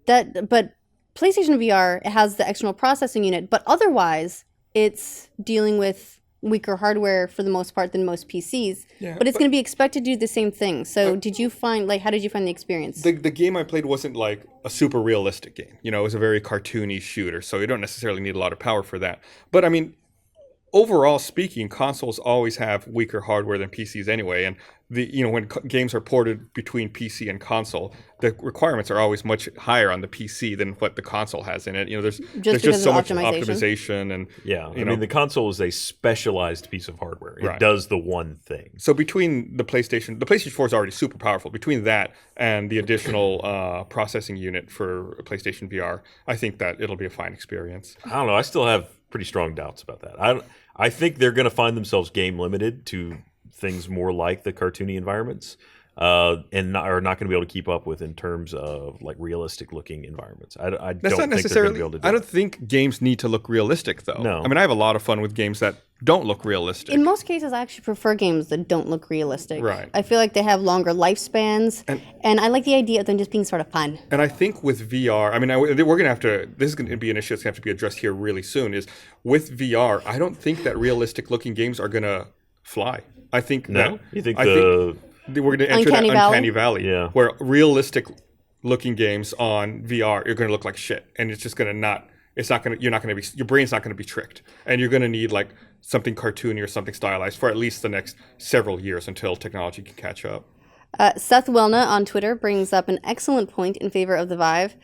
But PlayStation VR has the external processing unit, but otherwise it's dealing with weaker hardware for the most part than most PCs. Yeah, but it's going to be expected to do the same thing. So how did you find the experience? The game I played wasn't like a super realistic game. You know, it was a very cartoony shooter, so you don't necessarily need a lot of power for that. But I mean, overall speaking, consoles always have weaker hardware than PCs anyway, and when games are ported between PC and console, the requirements are always much higher on the PC than what the console has in it. You know, there's just so much optimization, and I mean, the console is a specialized piece of hardware. It does the one thing. So between the PlayStation 4 is already super powerful. Between that and the additional processing unit for PlayStation VR, I think that it'll be a fine experience. I don't know. I still have pretty strong doubts about that. I think they're going to find themselves game limited to things more like the cartoony environments, and are not going to be able to keep up with in terms of like realistic looking environments. I don't think they're going to be able to do I don't think games need to look realistic though. No. I mean, I have a lot of fun with games that don't look realistic. In most cases, I actually prefer games that don't look realistic. Right. I feel like they have longer lifespans, and I like the idea of them just being sort of fun. And I think with VR, I mean, we're going to have to, this is going to be an issue that's going to have to be addressed here really soon, is with VR, I don't think that realistic looking games are going to fly. I think we're going to enter that uncanny valley yeah. where realistic looking games on VR are going to look like shit, and it's just going to not. Your brain's not going to be tricked, and you're going to need like something cartoony or something stylized for at least the next several years until technology can catch up. Seth Welna on Twitter brings up an excellent point in favor of the Vive.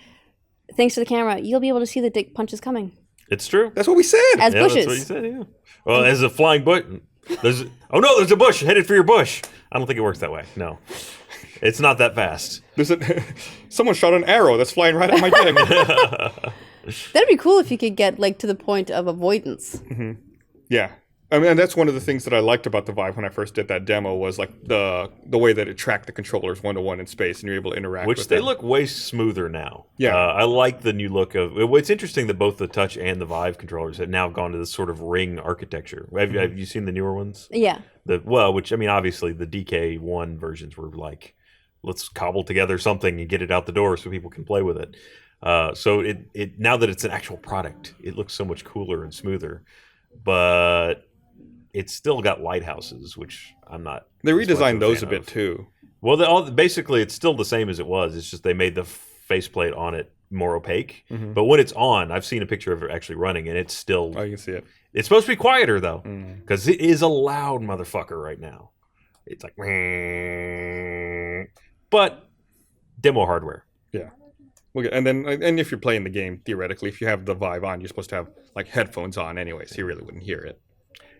Thanks to the camera, you'll be able to see the dick punches coming. It's true. That's what we said. As bushes. That's what you said. Yeah. Well, as a flying bush. There's a bush headed for your bush. I don't think it works that way. No, it's not that fast. Someone shot an arrow that's flying right at my dick. That'd be cool if you could get like to the point of avoidance. Mm-hmm. Yeah. I mean, and that's one of the things that I liked about the Vive when I first did that demo was like the way that it tracked the controllers one-to-one in space and you're able to interact with them. Which they look way smoother now. Yeah. I like the new look of it. It's interesting that both the Touch and the Vive controllers have now gone to this sort of ring architecture. Have you seen the newer ones? Yeah. Which, I mean, obviously the DK1 versions were like, let's cobble together something and get it out the door so people can play with it. So it now that it's an actual product, it looks so much cooler and smoother. But it's still got lighthouses, which I'm not. They redesigned those a bit too. Well, basically, it's still the same as it was. It's just they made the faceplate on it more opaque. Mm-hmm. But when it's on, I've seen a picture of it actually running, and it's still. Oh, you can see it. It's supposed to be quieter though, because it is a loud motherfucker right now. It's like, but demo hardware. Yeah. And if you're playing the game, theoretically, if you have the Vive on, you're supposed to have like headphones on anyway, so you really wouldn't hear it.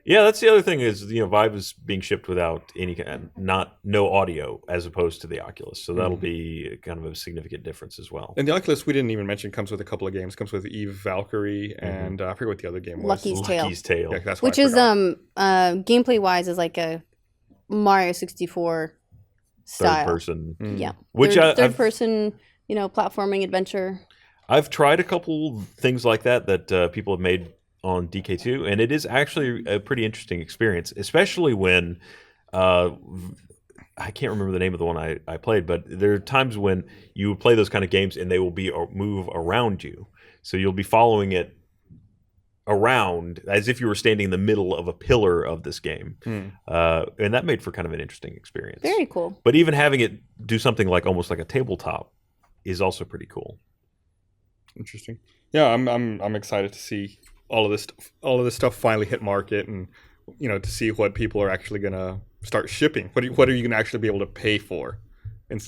Yeah, that's the other thing is, Vive is being shipped without any no audio as opposed to the Oculus. So that'll be kind of a significant difference as well. And the Oculus, we didn't even mention, comes with a couple of games. Comes with Eve Valkyrie and I forget what the other game was. Lucky's Tale. Yeah, that's which is gameplay-wise is like a Mario 64 style. Third person. Yeah. Which third person, platforming adventure. I've tried a couple things like that people have made on DK2, and it is actually a pretty interesting experience, especially when I can't remember the name of the one I played, but there are times when you play those kind of games and they will move around you. So you'll be following it around as if you were standing in the middle of a pillar of this game. And that made for kind of an interesting experience. Very cool. But even having it do something like almost like a tabletop is also pretty cool. Interesting. Yeah, I'm excited to see all of this stuff finally hit market, and to see what people are actually going to start shipping. What are you going to actually be able to pay for, and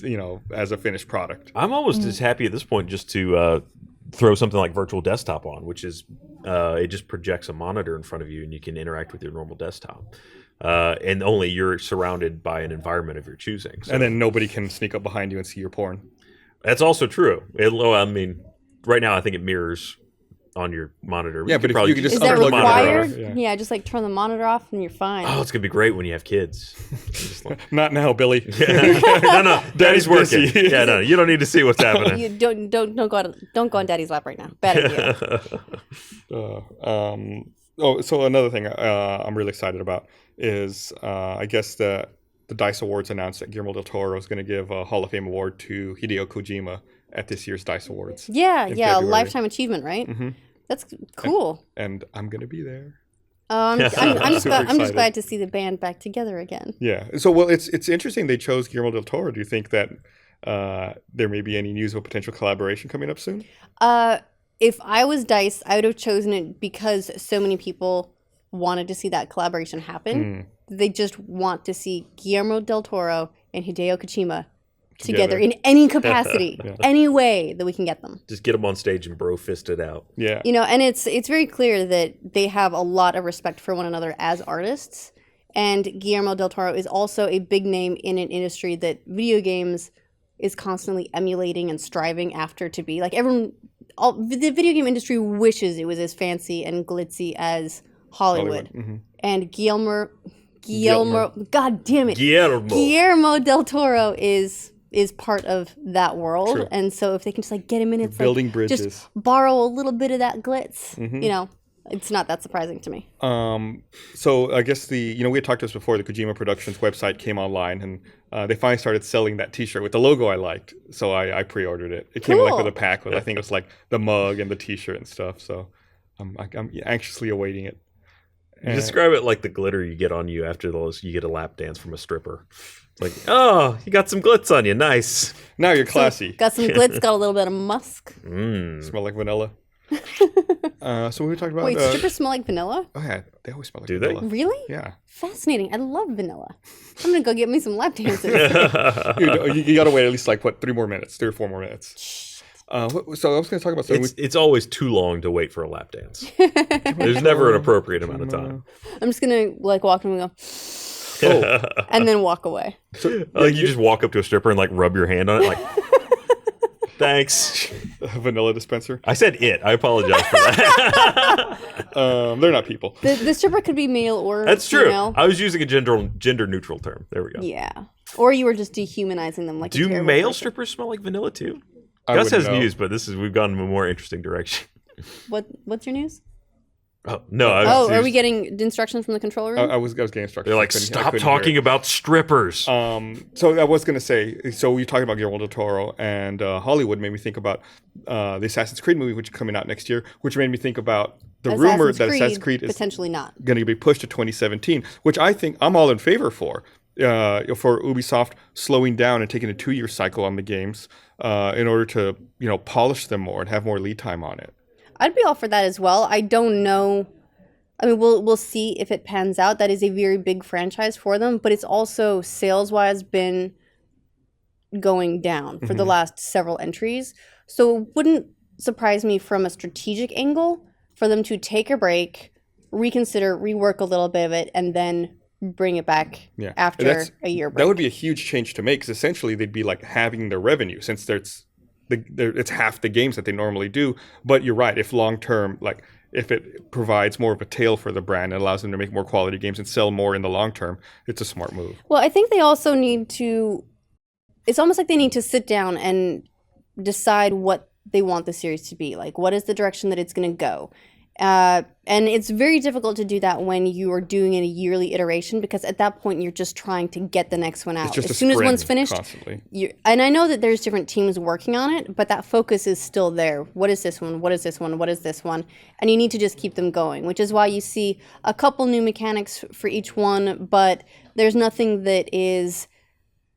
as a finished product? I'm almost as happy at this point just to throw something like virtual desktop on, which is it just projects a monitor in front of you and you can interact with your normal desktop. And only you're surrounded by an environment of your choosing. So And then nobody can sneak up behind you and see your porn. that's also true. I mean, right now I think it mirrors on your monitor. Yeah, but if you could just Is that unplug the monitor required? off, Yeah, just like turn the monitor off and you're fine. Oh, it's gonna be great when you have kids. Just like, Not now, Billy. no, Daddy's working. busy. Yeah, no, you don't need to see what's happening. You don't go on Daddy's lap right now. Bad idea. So another thing I'm really excited about is I guess the DICE Awards announced that Guillermo del Toro is going to give a Hall of Fame award to Hideo Kojima at this year's DICE Awards. Yeah, in a February. lifetime achievement, right? That's cool. And I'm going to be there. I'm just Super excited. glad to see the band back together again. Yeah. So, well, it's interesting they chose Guillermo del Toro. Do you think that there may be any news of a potential collaboration coming up soon? If I was DICE, I would have chosen it because so many people wanted to see that collaboration happen. They just want to see Guillermo del Toro and Hideo Kojima together in any capacity, any way that we can get them. Just get them on stage and bro fist it out. Yeah. You know, and it's very clear that they have a lot of respect for one another as artists. And Guillermo del Toro is also a big name in an industry that video games is constantly emulating and striving after to be. Like the video game industry wishes it was as fancy and glitzy as Hollywood. And Guillermo, God damn it, Guillermo del Toro is part of that world. True. And so if they can just like get him in, it's Building like bridges. just borrow a little bit of that glitz. You know, it's not that surprising to me. So I guess we had talked to this before. The Kojima Productions website came online, and they finally started selling that T-shirt with the logo I liked. So I pre-ordered it. It came like with a pack with I think it was like the mug and the T-shirt and stuff. So I'm anxiously awaiting it. You describe it like the glitter you get on you after you get a lap dance from a stripper. It's like, oh, you got some glitz on you. Nice. Now you're classy. Got some glitz, got a little bit of musk. Smell like vanilla. So we talked about. Wait, strippers smell like vanilla? Oh yeah, they always smell like Do they? vanilla. Really? Yeah. Fascinating. I love vanilla. I'm gonna go get me some lap dances. You gotta wait at least 3 or 4 more minutes. So I was gonna talk about something. It's always too long to wait for a lap dance. There's never an appropriate amount of time. I'm just gonna walk in and go, and then walk away. You just walk up to a stripper and rub your hand on it, thanks. Vanilla dispenser. I said it. I apologize for that. They're not people. The stripper could be male or That's true. female. I was using a gender neutral term. There we go. Yeah. Or you were just dehumanizing them like. Do a terrible male person. strippers smell like vanilla too? I Gus has wouldn't know. news, but we've gone in a more interesting direction. What's your news? Oh no! Are we getting instructions from the control room? I was getting instructions. They're like, stop talking about strippers. So I was going to say, so you talking about Guillermo del Toro and Hollywood made me think about the Assassin's Creed movie, which is coming out next year, which made me think about the rumor that Assassin's Creed is potentially not going to be pushed to 2017, which I think I'm all in favor for Ubisoft slowing down and taking a 2-year cycle on the games in order to polish them more and have more lead time on it. I'd be all for that as well. I don't know. I mean, we'll see if it pans out. That is a very big franchise for them, but it's also sales-wise been going down for the last several entries. So it wouldn't surprise me from a strategic angle for them to take a break, reconsider, rework a little bit of it, and then bring it back after a year break. That would be a huge change to make, because essentially they'd be halving their revenue, since it's half the games that they normally do. But you're right, if long term, if it provides more of a tail for the brand and allows them to make more quality games and sell more in the long term, it's a smart move. Well, I think they also need to, it's almost like they need to sit down and decide what they want the series to be. What is the direction that it's going to go? And it's very difficult to do that when you are doing a yearly iteration, because at that point you're just trying to get the next one out. It's just as soon as one's finished, constantly. And I know that there's different teams working on it, but that focus is still there. What is this one? What is this one? What is this one? And you need to just keep them going, which is why you see a couple new mechanics for each one, but there's nothing that is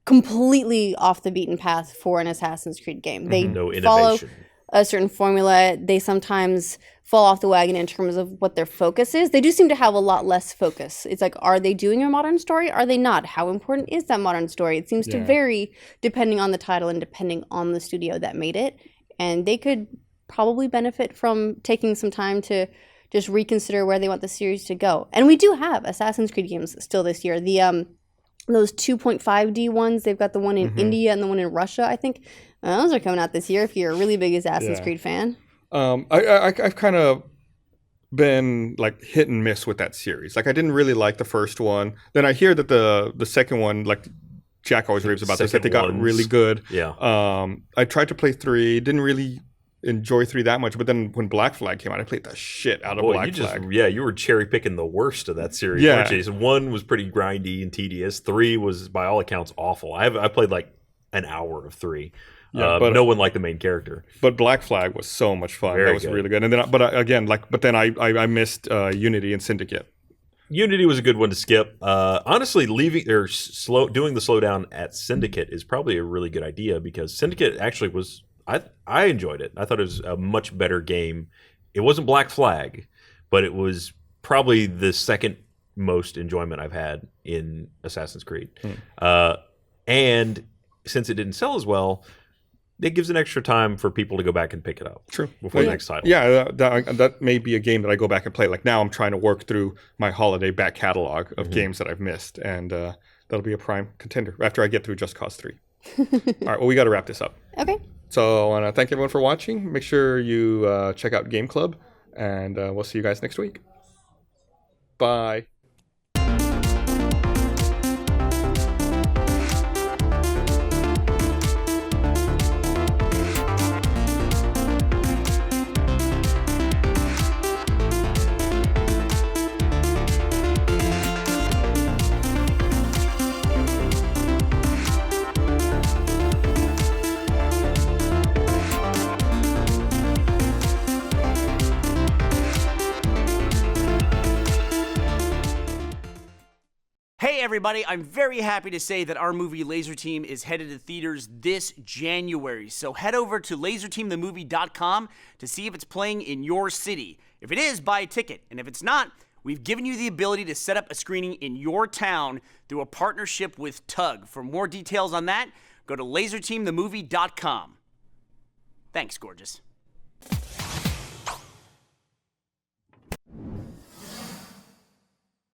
completely off the beaten path for an Assassin's Creed game. They No follow innovation. a certain formula. They sometimes fall off the wagon in terms of what their focus is. They do seem to have a lot less focus. It's are they doing a modern story? Are they not? How important is that modern story? It seems to vary depending on the title and depending on the studio that made it. And they could probably benefit from taking some time to just reconsider where they want the series to go. And we do have Assassin's Creed games still this year. The those 2.5D ones, they've got the one in India and the one in Russia, I think. Those are coming out this year if you're a really big Assassin's Creed fan. I've kind of been like hit and miss with that series. Like I didn't really like the first one. Then I hear that the second one, like Jack always raves about this, that they got really good. Yeah. I tried to play 3, didn't really enjoy 3 that much, but then when Black Flag came out, I played the shit out of Black Flag. You were cherry picking the worst of that series. Yeah. Weren't you? So 1 was pretty grindy and tedious. 3 was by all accounts awful. I played like an hour of 3. Yeah, but no one liked the main character. But Black Flag was so much fun. That was really good. And then, I missed Unity and Syndicate. Unity was a good one to skip. Honestly, doing the slowdown at Syndicate is probably a really good idea because Syndicate actually was. I enjoyed it. I thought it was a much better game. It wasn't Black Flag, but it was probably the second most enjoyment I've had in Assassin's Creed. And since it didn't sell as well, it gives an extra time for people to go back and pick it up. True. Before the next title. Yeah, that may be a game that I go back and play. Like now I'm trying to work through my holiday back catalog of games that I've missed, and that'll be a prime contender after I get through Just Cause 3. All right, well, we got to wrap this up. Okay. So I want to thank everyone for watching. Make sure you check out Game Club, and we'll see you guys next week. Bye. Hey everybody, I'm very happy to say that our movie Laser Team is headed to theaters this January. So head over to laserteamthemovie.com to see if it's playing in your city. If it is, buy a ticket. And if it's not, we've given you the ability to set up a screening in your town through a partnership with Tug. For more details on that, go to laserteamthemovie.com. Thanks, gorgeous.